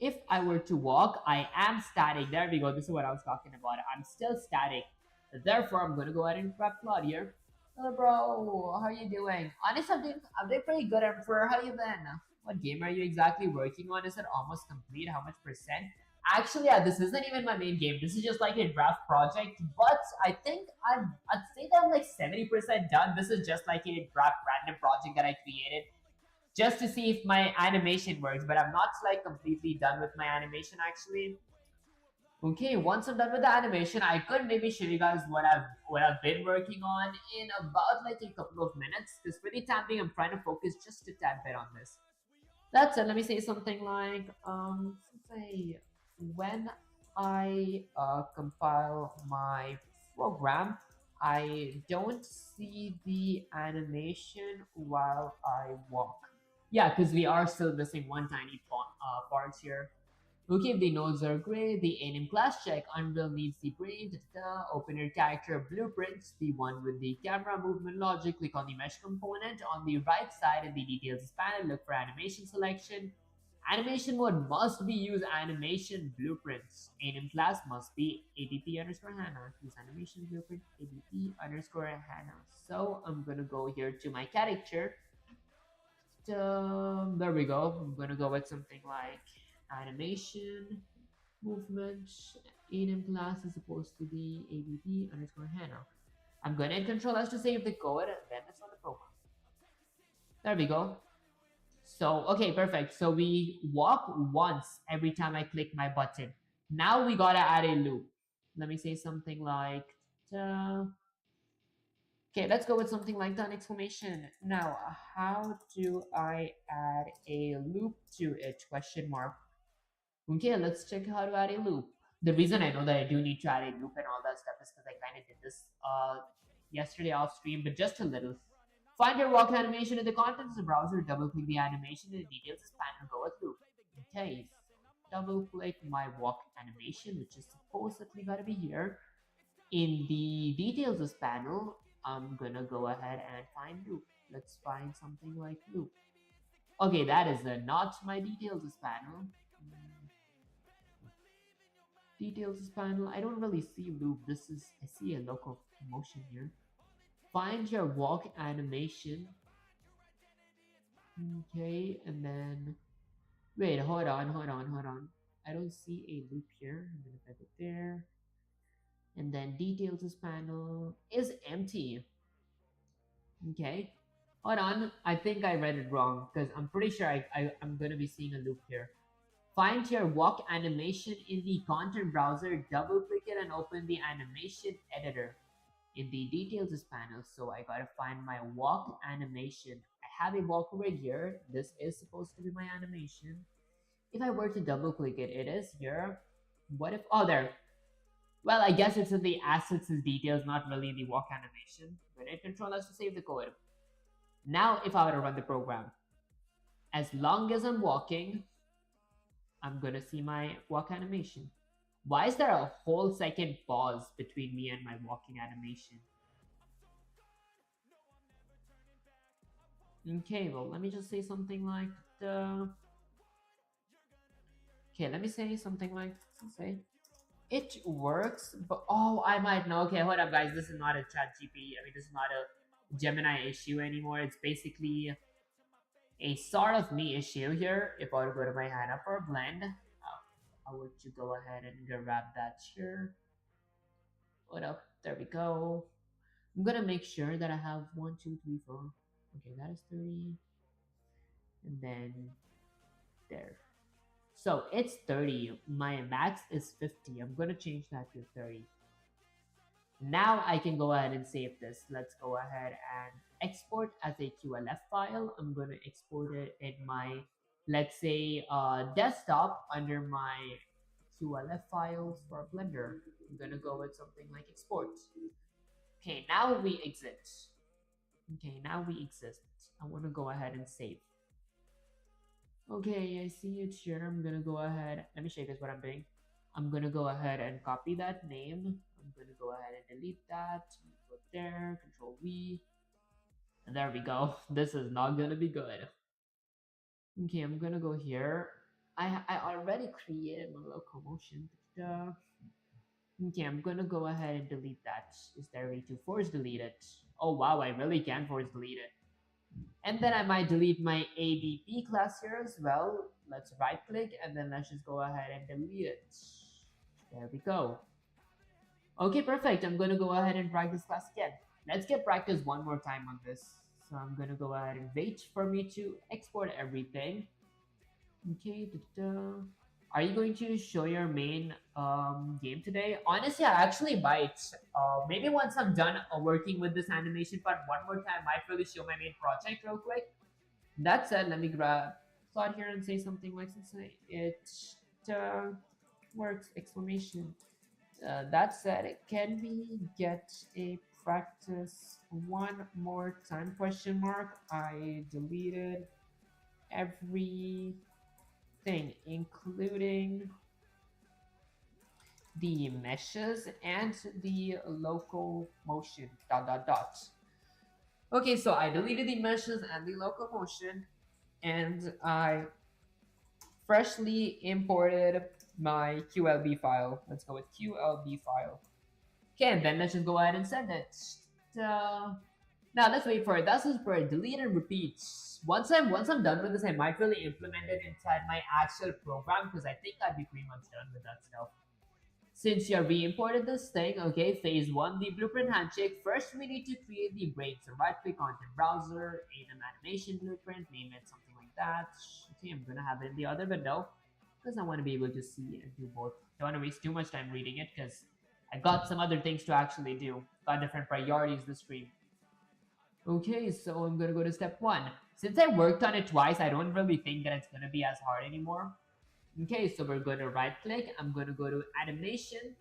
If I were to walk, I am static. There we go. This is what I was talking about. I'm still static. Therefore, I'm gonna go ahead and grab Claude here. Hello, bro. How are you doing? Honestly, I'm doing pretty good, Emperor. How you been? What game are you exactly working on? Is it almost complete? How much percent? Actually, yeah, this isn't even my main game. This is just like a draft project. But I think I'd say that I'm like 70% done. This is just like a draft random project that I created just to see if my animation works, but I'm not like completely done with my animation actually. Okay, once I'm done with the animation, I could maybe show you guys what I've been working on in about like a couple of minutes. Because for the time being, I'm trying to focus just a tad bit on this. That's it. Let me say something like say when I compile my program, I don't see the animation while I walk. Yeah, because we are still missing one tiny part here. Okay, if the nodes are gray, the anim class check, Unreal needs the brain, open your character blueprints, the one with the camera movement logic, click on the mesh component. On the right side in the details panel, look for animation selection. Animation mode must be use animation blueprints. Anim class must be ADP underscore Hannah. Use animation blueprint ADP underscore Hannah. So I'm gonna go here to my character. There we go. I'm gonna go with something like animation, movement, enum class is supposed to be ABB underscore Hannah. I'm gonna hit Control S to save the code, and then it's on the program. There we go. So, okay, perfect. So we walk once every time I click my button. Now we gotta add a loop. Let me say something like, uh, okay, let's go with something like that exclamation. Now, how do I add a loop to it? Question mark. Okay, let's check how to add a loop. The reason I know that I do need to add a loop and all that stuff is because I kind of did this yesterday off stream, but just a little. Find your walk animation in the contents of the browser, double click the animation in the details panel, go with loop. Okay, double click my walk animation, which is supposedly gotta be here. In the details panel, I'm gonna go ahead and find loop. Let's find something like loop. Okay, that is not my details panel. Details panel, I don't really see loop. This is, I see a local motion here. Find your walk animation. Okay, and then, wait, hold on. I don't see a loop here. I'm gonna put it there. And then details panel is empty. Okay, hold on. I think I read it wrong because I'm pretty sure I'm gonna be seeing a loop here. Find your walk animation in the content browser, double click it and open the animation editor in the details panel. So I gotta find my walk animation. I have a walk over here. This is supposed to be my animation. If I were to double click it, it is here. What if, oh, there. Well, I guess it's in the assets and details, not really the walk animation. But hit Control S to save the code. Now, if I were to run the program, as long as I'm walking, I'm gonna see my walk animation. Why is there a whole second pause between me and my walking animation? Okay, well, let me just say something like the... Okay, let me say something like, say, it works, but oh, I might know. Okay, hold up, guys. This is not a ChatGPT. I mean, this is not a Gemini issue anymore. It's basically a sort of me issue here. If I were to go to my Hannah for a blend, I would you go ahead and grab that here. Hold up, there we go. I'm gonna make sure that I have 1, 2, 3, 4. Okay, that is 30. And then there. So it's 30. My max is 50. I'm gonna change that to 30. Now I can go ahead and save this. Let's go ahead and export as a QLF file. I'm gonna export it in my, let's say, desktop under my QLF files for Blender. I'm gonna go with something like export. Okay, now we exit. Okay, now we exist. I wanna go ahead and save. Okay, I see it here. I'm gonna go ahead. Let me show you guys what I'm doing. I'm gonna go ahead and copy that name. I'm gonna go ahead and delete that. Put there, Control V. And there we go. This is not gonna be good. Okay, I'm gonna go here. I already created my locomotion. Okay, I'm gonna go ahead and delete that. Is there a way to force delete it? Oh wow, I really can force delete it. And then I might delete my ABP class here as well. Let's right click and then let's just go ahead and delete it. There we go. Okay, perfect. I'm going to go ahead and drag this class again. Let's get practice one more time on this. So I'm going to go ahead and wait for me to export everything. Okay, are you going to show your main game today? Honestly, I actually might. Maybe once I'm done working with this animation part one more time, I might really show my main project real quick. That said, let me grab slot here and say something like it works! Exclamation. That said, can we get a practice one more time? Question mark. I deleted everything, including the meshes and the local motion. Okay, so I deleted the meshes and the local motion, and I freshly imported my QLB file. Let's go with QLB file. Okay, and then let's just go ahead and send it. Now let's wait for it. That's just for it. Delete and repeat. Once I'm done with this, I might really implement it inside my actual program because I think I'd be pretty much done with that stuff. Since you re-imported this thing, okay, phase one, the blueprint handshake. First, we need to create the brain. So right click on the browser, anim animation blueprint, name it something like that. Okay, I'm gonna have it in the other window because I want to be able to see and do both. Don't want to waste too much time reading it because I got some other things to actually do. Got different priorities this stream. Okay, so I'm gonna go to step one. Since I worked on it twice, I don't really think that it's gonna be as hard anymore. Okay, so we're going to right click. I'm going to go to animation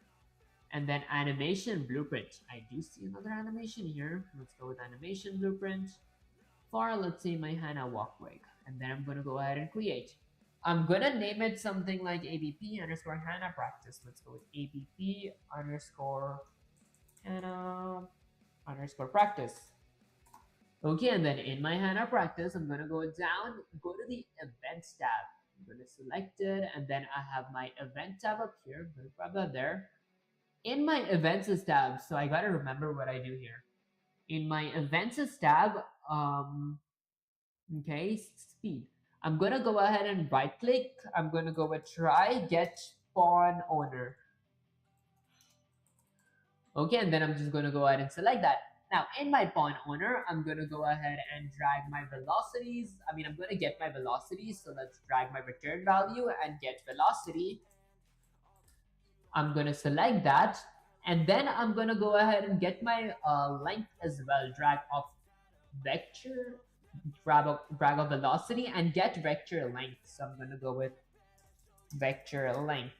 and then animation blueprint. I do see another animation here. Let's go with animation blueprint for, let's say, my Hannah walkway. And then I'm going to go ahead and create. I'm going to name it something like ABP underscore Hannah practice. Let's go with ABP underscore Hannah underscore practice. Okay, and then in my Hannah practice, I'm going to go down, go to the events tab. I'm going to select it, and then I have my event tab up here. I'm going to grab that there. In my events tab, so I got to remember what I do here. In my events tab, okay, speed. I'm going to go ahead and right click. I'm going to go with try get pawn owner. Okay, and then I'm just going to go ahead and select that. Now, in my pawn owner, I'm going to go ahead and drag my velocities. I'm going to get my velocities. So let's drag my return value and get velocity. I'm going to select that. And then I'm going to go ahead and get my length as well. Drag off vector, drag off velocity, and get vector length. So I'm going to go with vector length.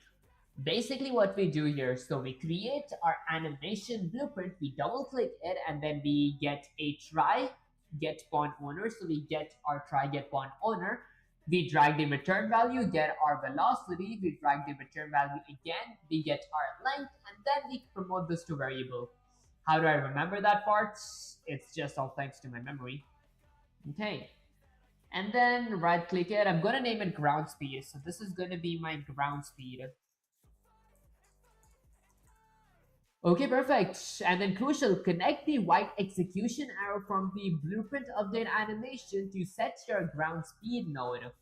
Basically what we do here, so we create our animation blueprint, we double click it, and then we get a try get pawn owner. So we get our try get pawn owner, we drag the return value, get our velocity, we drag the return value again, we get our length, and then we promote this to variable. How do I remember that part? It's just all thanks to my memory. Okay, and then right click it. I'm gonna name it ground speed, so this is gonna be my ground speed. Okay, perfect. And then crucial, connect the white execution arrow from the blueprint update animation to set your ground speed node.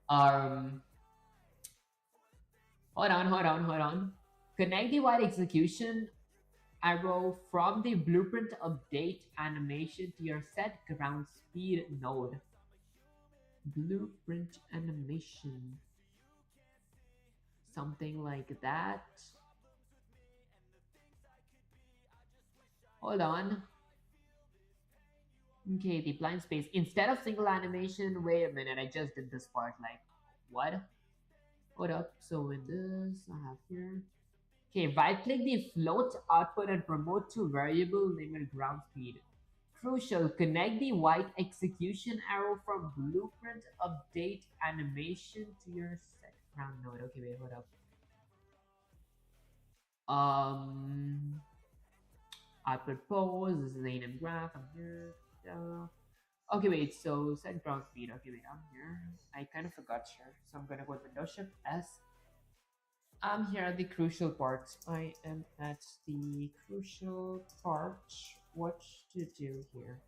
Hold on. Connect the white execution arrow from the blueprint update animation to your set ground speed node. Blueprint animation. Something like that. Hold on. Okay, the blind space. Instead of single animation, wait a minute, I just did this part. Like, what? Hold up. So in this, I have here. Okay, right click the float output and promote to variable, name it ground speed. Crucial, connect the white execution arrow from blueprint update animation to your set ground node. Okay, wait, hold up. Output pose, this is anim graph, I'm here. Okay, wait, so set ground speed. Okay, wait, I'm here. I kind of forgot here. So I'm gonna go with Windows Shift S. I'm here at the crucial part. I am at the crucial part. What to do here?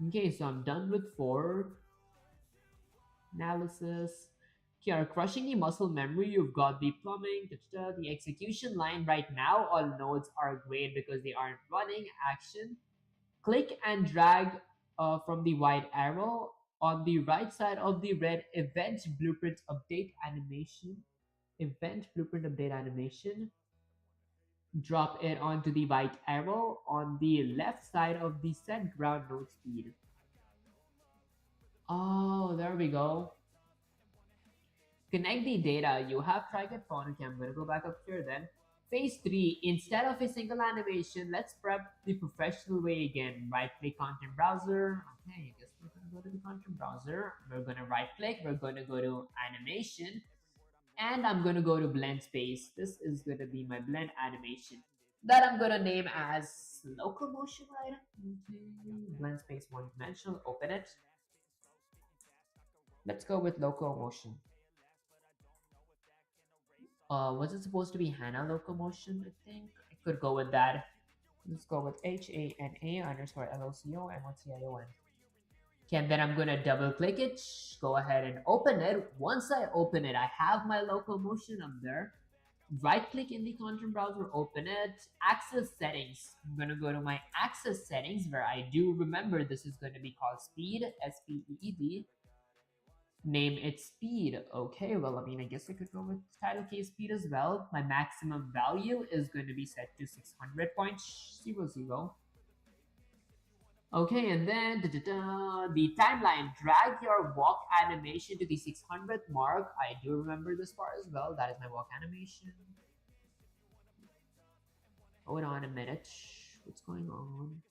Okay, so I'm done with fork analysis. Here, crushing the muscle memory, you've got the plumbing, the execution line right now. All nodes are great because they aren't running. Action. Click and drag from the white arrow on the right side of the red event blueprint update animation. Event blueprint update animation. Drop it onto the white arrow on the left side of the set ground node speed. Oh, there we go. Connect the data. You have try get pawn. Okay, I'm gonna go back up here then. Phase 3, instead of a single animation, let's prep the professional way again. Right click content browser. Okay, I guess we're gonna go to the content browser. We're gonna right click, we're gonna go to animation, and I'm gonna go to blend space. This is gonna be my blend animation that I'm gonna name as locomotion, right? Okay. Blend space one dimensional, open it. Let's go with locomotion. Was it supposed to be Hannah locomotion? I think I could go with that. Let's go with HANA underscore LOCOMOTION. Okay, and then I'm gonna double click it, go ahead and open it. Once I open it, I have my locomotion up there. Right click in the content browser, open it, access settings. I'm gonna go to my access settings where I do remember this is gonna be called speed, SPEED. Name it speed. Okay, well, I mean, I guess I could go with title case speed as well. My maximum value is going to be set to 600.00. Okay, and then the timeline. Drag your walk animation to the 600th mark. I do remember this part as well. That is my walk animation. Hold on a minute. What's going on?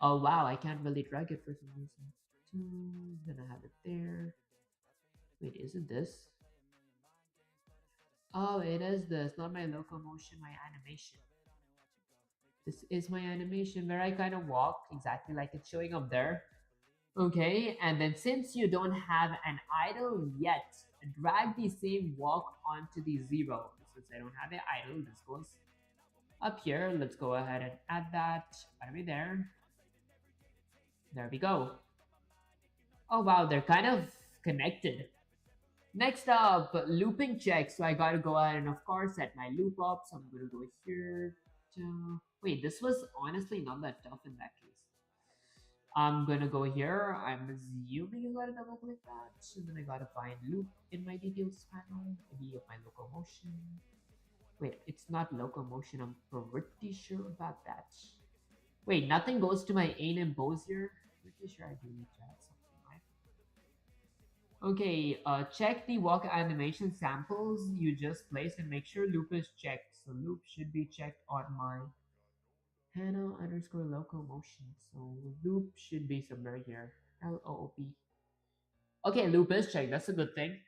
Oh wow, I can't really drag it for some reason. Then I have it there. Wait, is it this? Oh, it is this, not my locomotion, my animation. This is my animation where I kind of walk exactly like it's showing up there. Okay, and then since you don't have an idle yet, drag the same walk onto the 0. Since I don't have an idle, this goes up here. Let's go ahead and add that right away there. There we go. Oh wow, they're kind of connected. Next up, looping check. So I gotta go ahead and of course set my loop up. So I'm gonna go here to... Wait, this was honestly not that tough in that case. I'm gonna go here. I'm assuming I gotta double click that. And then I gotta find loop in my details panel. Maybe of my locomotion. Wait, it's not locomotion. I'm pretty sure about that. Wait, nothing goes to my aim and bows here. Pretty sure I do need to add something, right? Okay, check the walk animation samples you just placed and make sure loop is checked. So loop should be checked on my HANA underscore locomotion. So loop should be somewhere here. LOOP. Okay, loop is checked. That's a good thing.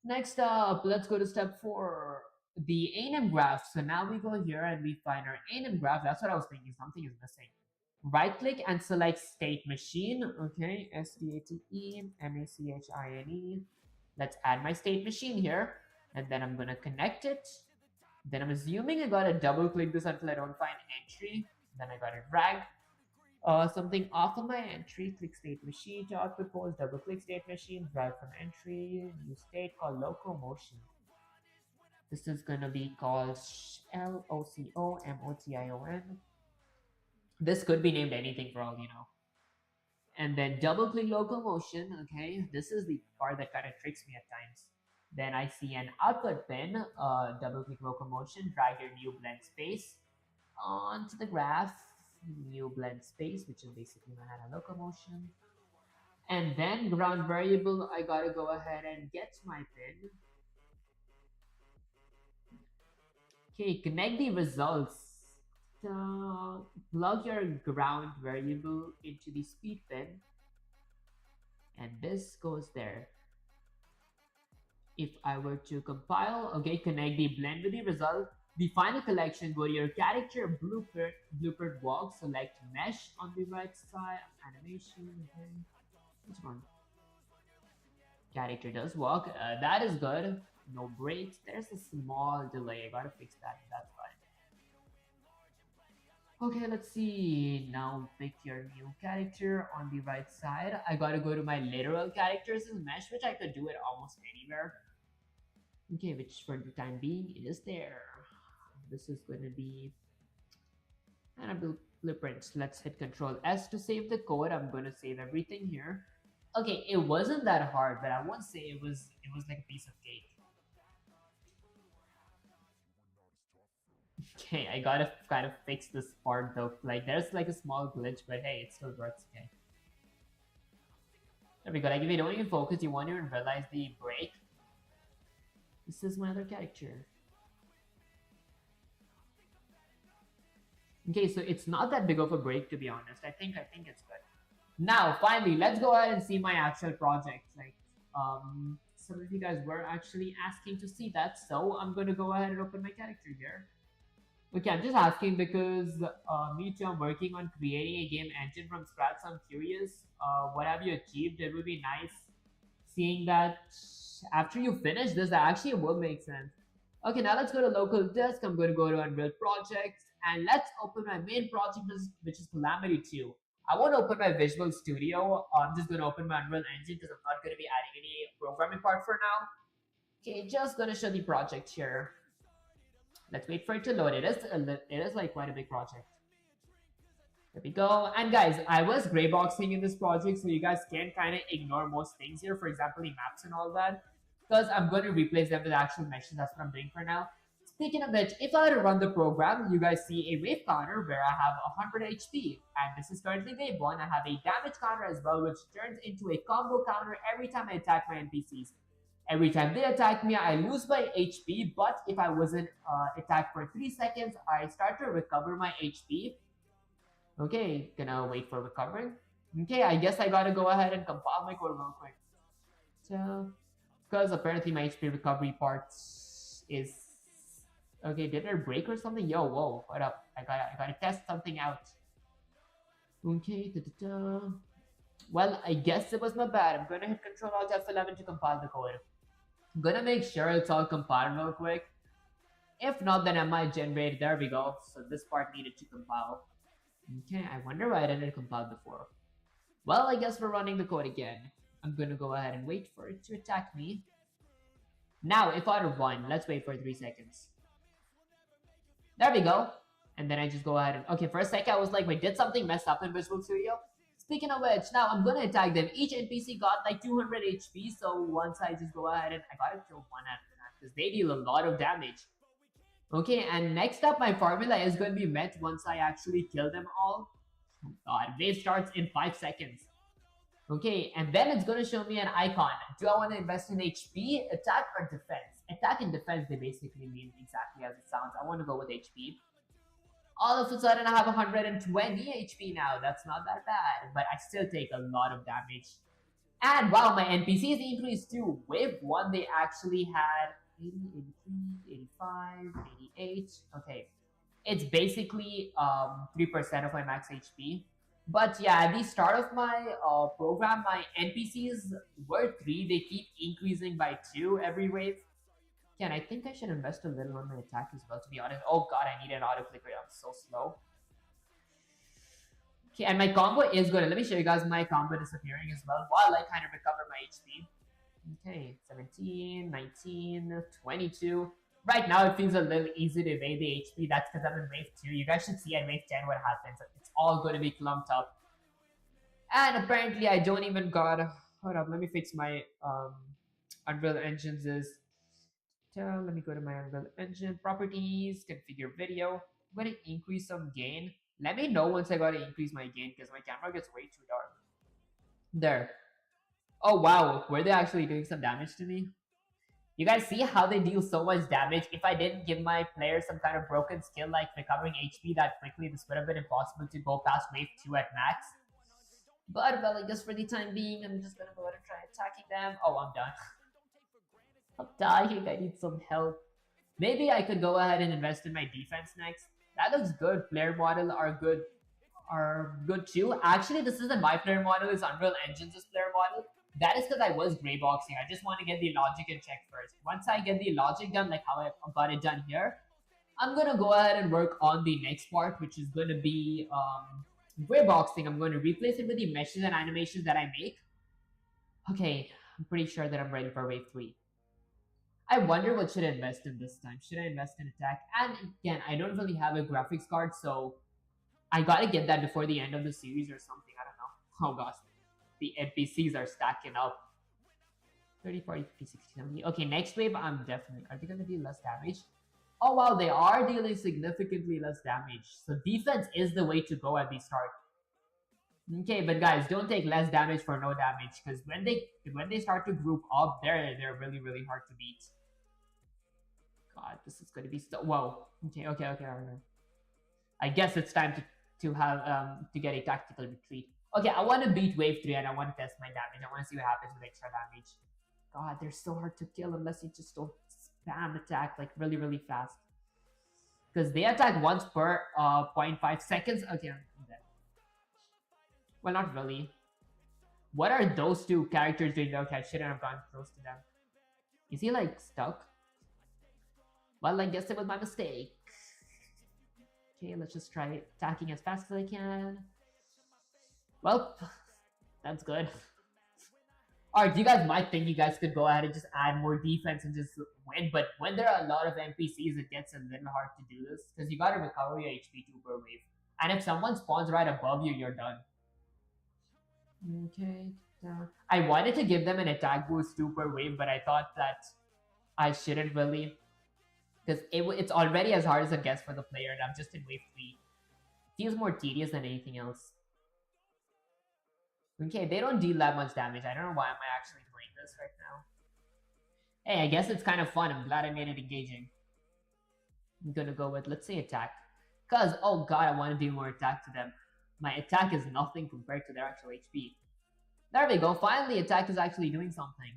Next up, let's go to step 4. The ANM graph. So now we go here and we find our ANM graph. That's what I was thinking. Something is missing. Right click and select state machine. Okay, STATE MACHINE. Let's add my state machine here. And then I'm gonna connect it. Then I'm assuming I gotta double click this until I don't find entry. Then I gotta drag something off of my entry, click state machine to output pose, double click state machine, drag from entry, new state called locomotion. This is gonna be called LOCOMOTION. This could be named anything for all you know. And then double click locomotion. Okay, this is the part that kind of tricks me at times. Then I see an output pin, double click locomotion, drag your new blend space onto the graph, new blend space, which is basically my HANA locomotion. And then ground variable, I gotta go ahead and get my pin. Okay, connect the results. Plug your ground variable into the speed pin. And this goes there. If I were to compile, okay, connect the blend with the result. The final collection, go to your character blueprint walk, select mesh on the right side, animation, okay. Which one? Character does walk, that is good. No breaks, there's a small delay, I gotta fix that, that's fine. Okay, let's see. Now pick your new character on the right side. I gotta go to my literal characters in mesh, which I could do it almost anywhere. Okay, which for the time being is there. This is going to be HANA blueprints. Let's hit Control S to save the code. I'm going to save everything here. Okay, it wasn't that hard, but I won't say it was like a piece of cake. Okay, I gotta kind of fix this part though. Like there's like a small glitch, but hey, it still works. Okay. There we go. Like if you don't even focus, you won't even realize the break. This is my other character. Okay, so it's not that big of a break to be honest. I think it's good. Now, finally, let's go ahead and see my actual project. Like, some of you guys were actually asking to see that, so I'm gonna go ahead and open my character here. Okay, I'm just asking because me too, I'm working on creating a game engine from scratch. So I'm curious, what have you achieved? It would be nice seeing that after you finish this. That actually will make sense. Okay, now let's go to local disk. I'm going to go to Unreal Projects and let's open my main project, which is Calamity 2. I won't open my Visual Studio. I'm just going to open my Unreal Engine because I'm not going to be adding any programming part for now. Okay, just going to show the project here. Let's wait for it to load. It is like quite a big project. There we go. And guys, I was grayboxing in this project, so you guys can kind of ignore most things here. For example, the maps and all that, because I'm going to replace them with actual meshes. That's what I'm doing for now. Speaking of which, if I were to run the program, you guys see a wave counter where I have 100 HP, and this is currently wave 1. I have a damage counter as well, which turns into a combo counter every time I attack my NPCs. Every time they attack me, I lose my HP, but if I wasn't attacked for 3 seconds, I start to recover my HP. Okay, gonna wait for recovering. Okay, I guess I gotta go ahead and compile my code real quick. So, because apparently my HP recovery parts is okay. Did it break or something? Yo, whoa, what up? I gotta test something out. Okay, well, I guess it was not bad. I'm gonna hit Control Alt F11 to compile the code. I'm gonna make sure it's all compiled real quick. If not, then I might generate. There we go. So this part needed to compile. Okay, I wonder why I didn't compile before. Well, I guess we're running the code again. I'm gonna go ahead and wait for it to attack me. Now, if I run, let's wait for 3 seconds. There we go. And then I just go ahead and... Okay, for a second I was like, wait, did something mess up in Visual Studio? Speaking of which, now I'm gonna attack them. Each NPC got like 200 HP, so once I just go ahead and... I gotta kill one after that, because they deal a lot of damage. Okay, and next up, my formula is going to be met once I actually kill them all. Oh god, wave starts in 5 seconds. Okay, and then it's going to show me an icon. Do I want to invest in HP, attack, or defense? Attack and defense, they basically mean exactly as it sounds. I want to go with HP. All of a sudden, I have 120 HP now. That's not that bad, but I still take a lot of damage. And wow, my NPCs increased too. Wave 1, they actually had 80, 83, 85, 88. Okay. It's basically 3% of my max HP. But yeah, at the start of my program, my NPCs were 3. They keep increasing by 2 every wave. Yeah, and I think I should invest a little on my attack as well, to be honest. Oh god, I need an auto clicker. I'm so slow. Okay, and my combo is good. Let me show you guys my combo disappearing as well while I kind of recover my HP. Okay, 17, 19, 22. Right now, it feels a little easy to evade the HP. That's because I'm in wave 2. You guys should see at wave 10 what happens. It's all going to be clumped up. And apparently, I don't even got... Hold up, let me fix my Unreal Engine's... Let me go to my Unreal Engine. Properties, configure video. I'm going to increase some gain. Let me know once I got to increase my gain because my camera gets way too dark. There. Oh wow, were they actually doing some damage to me? You guys see how they deal so much damage? If I didn't give my players some kind of broken skill like recovering HP that quickly, this would have been impossible to go past wave 2 at max. But well, I guess for the time being, I'm just gonna go ahead and try attacking them. Oh, I'm done. I'm dying, I need some help. Maybe I could go ahead and invest in my defense next. That looks good. Player model are good too. Actually, this isn't my player model, it's Unreal Engine's player model. That is because I was grayboxing. I just want to get the logic in check first. Once I get the logic done, like how I got it done here, I'm going to go ahead and work on the next part, which is going to be grayboxing. I'm going to replace it with the meshes and animations that I make. Okay, I'm pretty sure that I'm ready for wave 3. I wonder what should I invest in this time. Should I invest in attack? And again, I don't really have a graphics card, so I gotta get that before the end of the series or something. I don't know. Oh gosh. The NPCs are stacking up. 30, 40, 50, 60, 70. Okay, next wave, I'm definitely... Are they going to deal less damage? Oh, wow, they are dealing significantly less damage. So defense is the way to go at the start. Okay, but guys, don't take less damage for no damage. Because when they start to group up, they're really, really hard to beat. God, this is going to be so... Whoa. Okay. I guess it's time to get a tactical retreat. Okay, I want to beat wave 3 and I want to test my damage. I want to see what happens with extra damage. God, they're so hard to kill unless you just don't spam attack like really, really fast. Because they attack once per 0.5 seconds. Okay, I'm dead. Well, not really. What are those two characters doing? Okay, I shouldn't have gone close to them. Is he like stuck? Well, I guess it was my mistake. Okay, let's just try attacking as fast as I can. Well, that's good. Alright, you guys might think you guys could go ahead and just add more defense and just win, but when there are a lot of NPCs, it gets a little hard to do this because you gotta recover your HP 2 per wave. And if someone spawns right above you, you're done. Okay. I wanted to give them an attack boost 2 per wave, but I thought that I shouldn't really because it's already as hard as it gets for the player, and I'm just in wave 3. Feels more tedious than anything else. Okay, they don't deal that much damage. I don't know why am I actually playing this right now. Hey, I guess it's kind of fun. I'm glad I made it engaging. I'm gonna go with, let's say, attack. Because, oh god, I want to deal more attack to them. My attack is nothing compared to their actual HP. There we go. Finally, attack is actually doing something.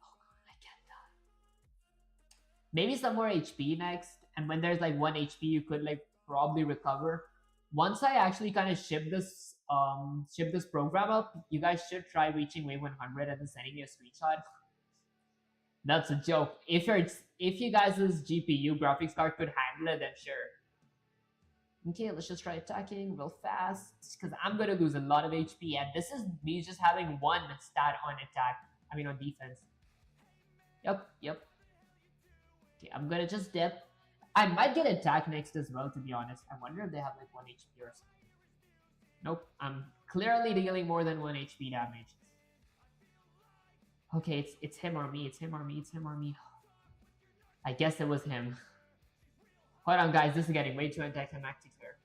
Oh god, I can't die. Maybe some more HP next. And when there's like 1 HP, you could like probably recover. Once I actually kind of ship this program up, you guys should try reaching wave 100 and then sending me a screenshot. That's a joke. If you guys' GPU graphics card could handle it, then sure. Okay, let's just try attacking real fast because I'm gonna lose a lot of HP, and this is me just having 1 stat on attack. I mean on defense. Yep. Okay, I'm gonna just dip. I might get attack next as well, to be honest. I wonder if they have like 1 HP or something. Nope, I'm clearly dealing more than 1 HP damage. Okay, it's him or me, it's him or me, it's him or me. I guess it was him. Hold on guys, this is getting way too anticlimactic here.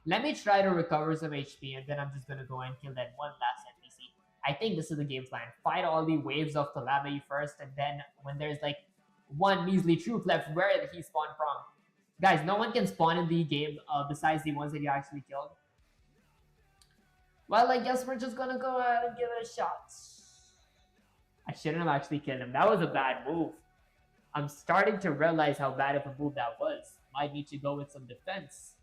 Let me try to recover some HP and then I'm just gonna go and kill that one last NPC. I think this is the game plan. Fight all the waves of Calamity first, and then when there's like 1 measly troop left, where did he spawn from? Guys, no one can spawn in the game besides the ones that you actually killed. Well, I guess we're just gonna go ahead and give it a shot. I shouldn't have actually killed him. That was a bad move. I'm starting to realize how bad of a move that was. Might need to go with some defense.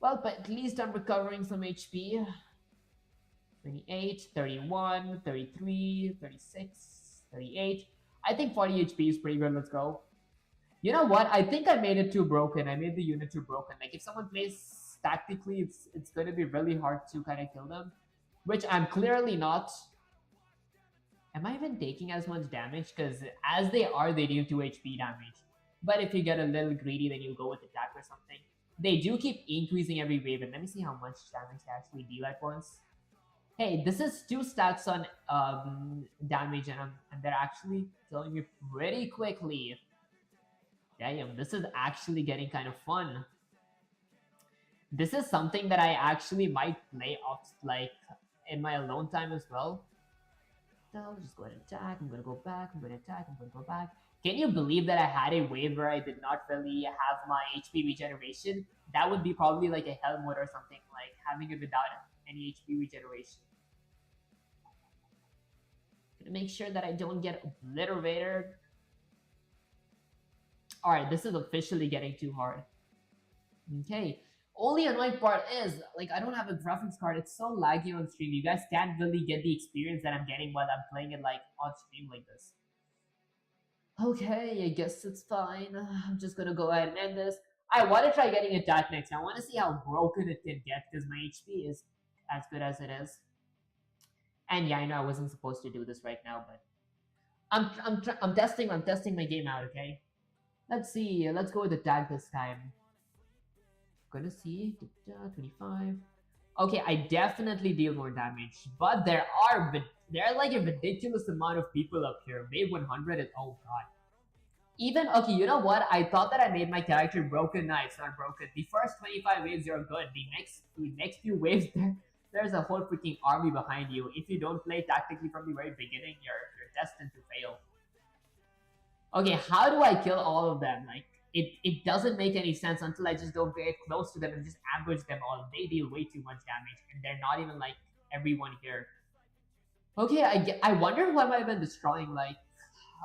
Well, but at least I'm recovering some HP. 28, 31, 33, 36, 38. I think 40 HP is pretty good. Let's go. You know what? I think I made it too broken. I made the unit too broken. Like, if someone plays tactically, it's going to be really hard to kind of kill them. Which I'm clearly not. Am I even taking as much damage? Because as they are, they deal 2 HP damage. But if you get a little greedy, then you go with attack or something. They do keep increasing every wave. And let me see how much damage they actually deal at once. Hey, this is 2 stats on damage, and they're actually killing me pretty quickly. Damn, this is actually getting kind of fun. This is something that I actually might play off, like, in my alone time as well. So I'll just go ahead and attack. I'm gonna go back. I'm gonna attack. I'm gonna go back. Can you believe that I had a wave where I did not really have my HP regeneration? That would be probably like a hell mode or something, like having it without any HP regeneration. Gonna make sure that I don't get obliterated. Alright, this is officially getting too hard. Okay. Only annoying part is, like, I don't have a graphics card. It's so laggy on stream. You guys can't really get the experience that I'm getting while I'm playing it, like, on stream like this. Okay, I guess it's fine. I'm just gonna go ahead and end this. I want to try getting attack next. I want to see how broken it can get because my HP is as good as it is. And yeah, I know I wasn't supposed to do this right now, but I'm testing my game out. Okay, let's see. Let's go with attack this time. Gonna see 25. Okay, I definitely deal more damage, but there are like a ridiculous amount of people up here. Wave 100 is, oh god. Even, okay, you know what? I thought that I made my character broken. No, it's not broken. The first 25 waves, you're good. The next few waves, there's a whole freaking army behind you. If you don't play tactically from the very beginning, you're destined to fail. Okay, how do I kill all of them? Like, it doesn't make any sense until I just don't get close to them and just ambush them all. They deal way too much damage, and they're not even like everyone here. Okay, I wonder who am I even destroying. Like,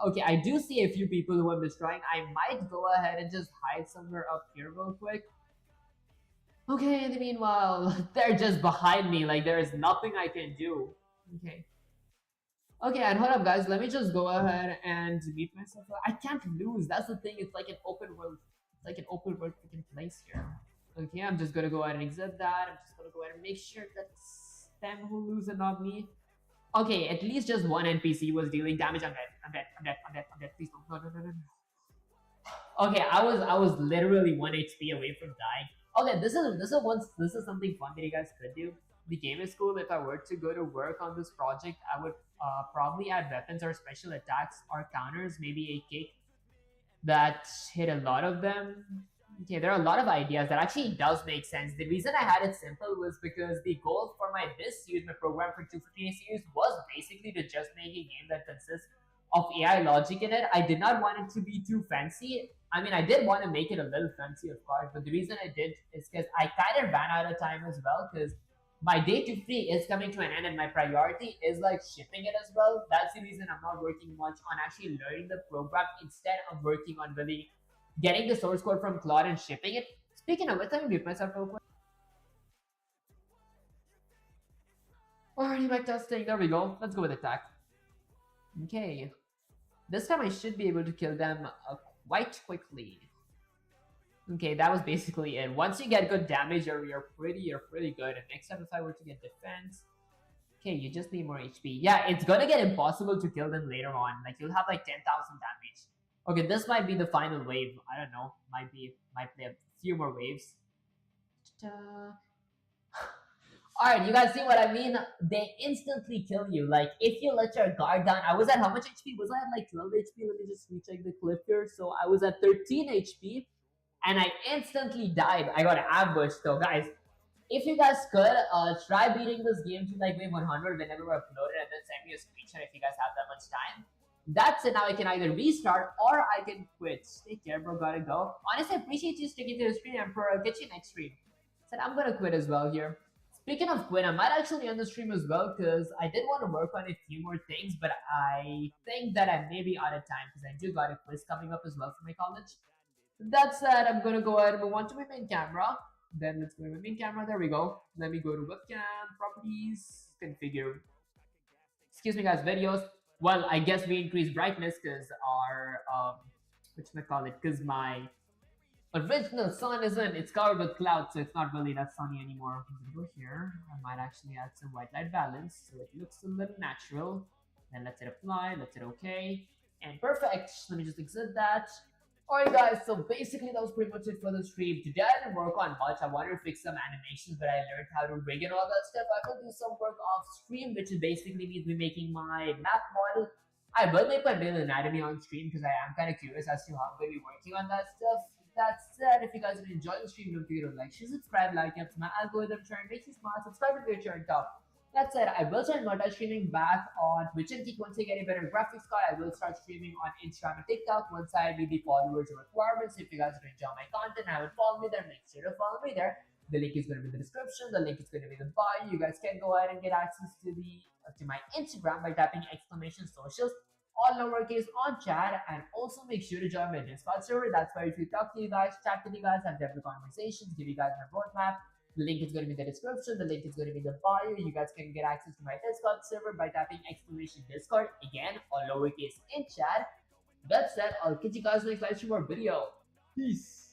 okay, I do see a few people who I'm destroying. I might go ahead and just hide somewhere up here real quick. Okay, in the meanwhile, they're just behind me. Like, there is nothing I can do. Okay. Okay, and hold up, guys. Let me just go ahead and mute myself. I can't lose. That's the thing. It's like an open world. It's like an open world freaking place here. Okay, I'm just gonna go ahead and exit that. I'm just gonna go ahead and make sure that it's them who lose and not me. Okay, at least just one NPC was dealing damage. I'm dead. I'm dead. I'm dead. I'm dead. I'm dead. Please don't. No, no, no, no, no. Okay, I was literally 1 HP away from dying. Okay, this is something fun that you guys could do. The game is cool. If I were to go to work on this project, I would probably add weapons or special attacks or counters, maybe a kick that hit a lot of them. Okay, there are a lot of ideas that actually does make sense. The reason I had it simple was because the goal for my this series, my program for 250 series, was basically to just make a game that consists of AI logic in it. I did not want it to be too fancy. I mean, I did want to make it a little fancy, of course, but the reason I did is because I kind of ran out of time as well. Because my day to free is coming to an end, and my priority is like shipping it as well. That's the reason I'm not working much on actually learning the program. Instead of working on really getting the source code from Claude and shipping it. Speaking of which, let me mute myself real quick. Alrighty, back testing. There we go. Let's go with attack. Okay. This time I should be able to kill them quite quickly. Okay, that was basically it. Once you get good damage, you're pretty good. And next time, if I were to get defense, okay, you just need more HP. Yeah, it's gonna get impossible to kill them later on. Like you'll have like 10,000 damage. Okay, this might be the final wave. I don't know. Might play a few more waves. Ta-da. Alright, you guys see what I mean? They instantly kill you. Like, if you let your guard down, I was at how much HP? Was I at like 12 HP? Let me just recheck the clip here. So I was at 13 HP and I instantly died. I got ambushed. So, guys, if you guys could, try beating this game to like wave 100 whenever we upload it and then send me a screenshot if you guys have that much time. That's it. Now I can either restart or I can quit. Take care, bro. Gotta go. Honestly, I appreciate you sticking to the stream, Emperor. I'll get you next stream. Said I'm gonna quit as well here. Speaking of quit, I might actually end the stream as well because I did want to work on a few more things, but I think that I may be out of time because I do got a quiz coming up as well for my college. That said, I'm gonna go ahead and move on to my main camera. Then let's go to my main camera. There we go. Let me go to webcam, properties, configure. Excuse me, guys, videos. Well, I guess we increase brightness because our which I call it? Because my original sun isn't. It's covered with clouds, so it's not really that sunny anymore. I'm gonna go here. I might actually add some white light balance so it looks a little natural. Then let's hit apply. Let's hit OK, and perfect. Let me just exit that. Alright guys, so basically that was pretty much it for the stream. Today I didn't work on much. I wanted to fix some animations, but I learned how to rig and all that stuff. I will do some work off stream, which basically means me making my map model. I will make my main anatomy on stream because I am kind of curious as to how I'm going to be working on that stuff. That said, if you guys will enjoy the stream, don't forget to like, share, subscribe, like, helps my algorithm turn, makes you smart, subscribe if you're turn top. That said, I will start multi-streaming back on Twitch and Kick once I get a better graphics card. I will start streaming on Instagram and TikTok once I meet the followers requirements. If you guys enjoy my content and haven't followed me there, make sure to follow me there. The link is going to be in the description. The link is going to be in the bio. You guys can go ahead and get access to my Instagram by tapping exclamation socials, all lowercase on chat, and also make sure to join my Discord server. That's where if you talk to you guys, chat with you guys, have different conversations, give you guys my roadmap. The link is going to be in the description. The link is going to be in the bio. You guys can get access to my Discord server by tapping exclamation Discord. Again, all lowercase in chat. That said, I'll catch you guys next live stream or video. Peace.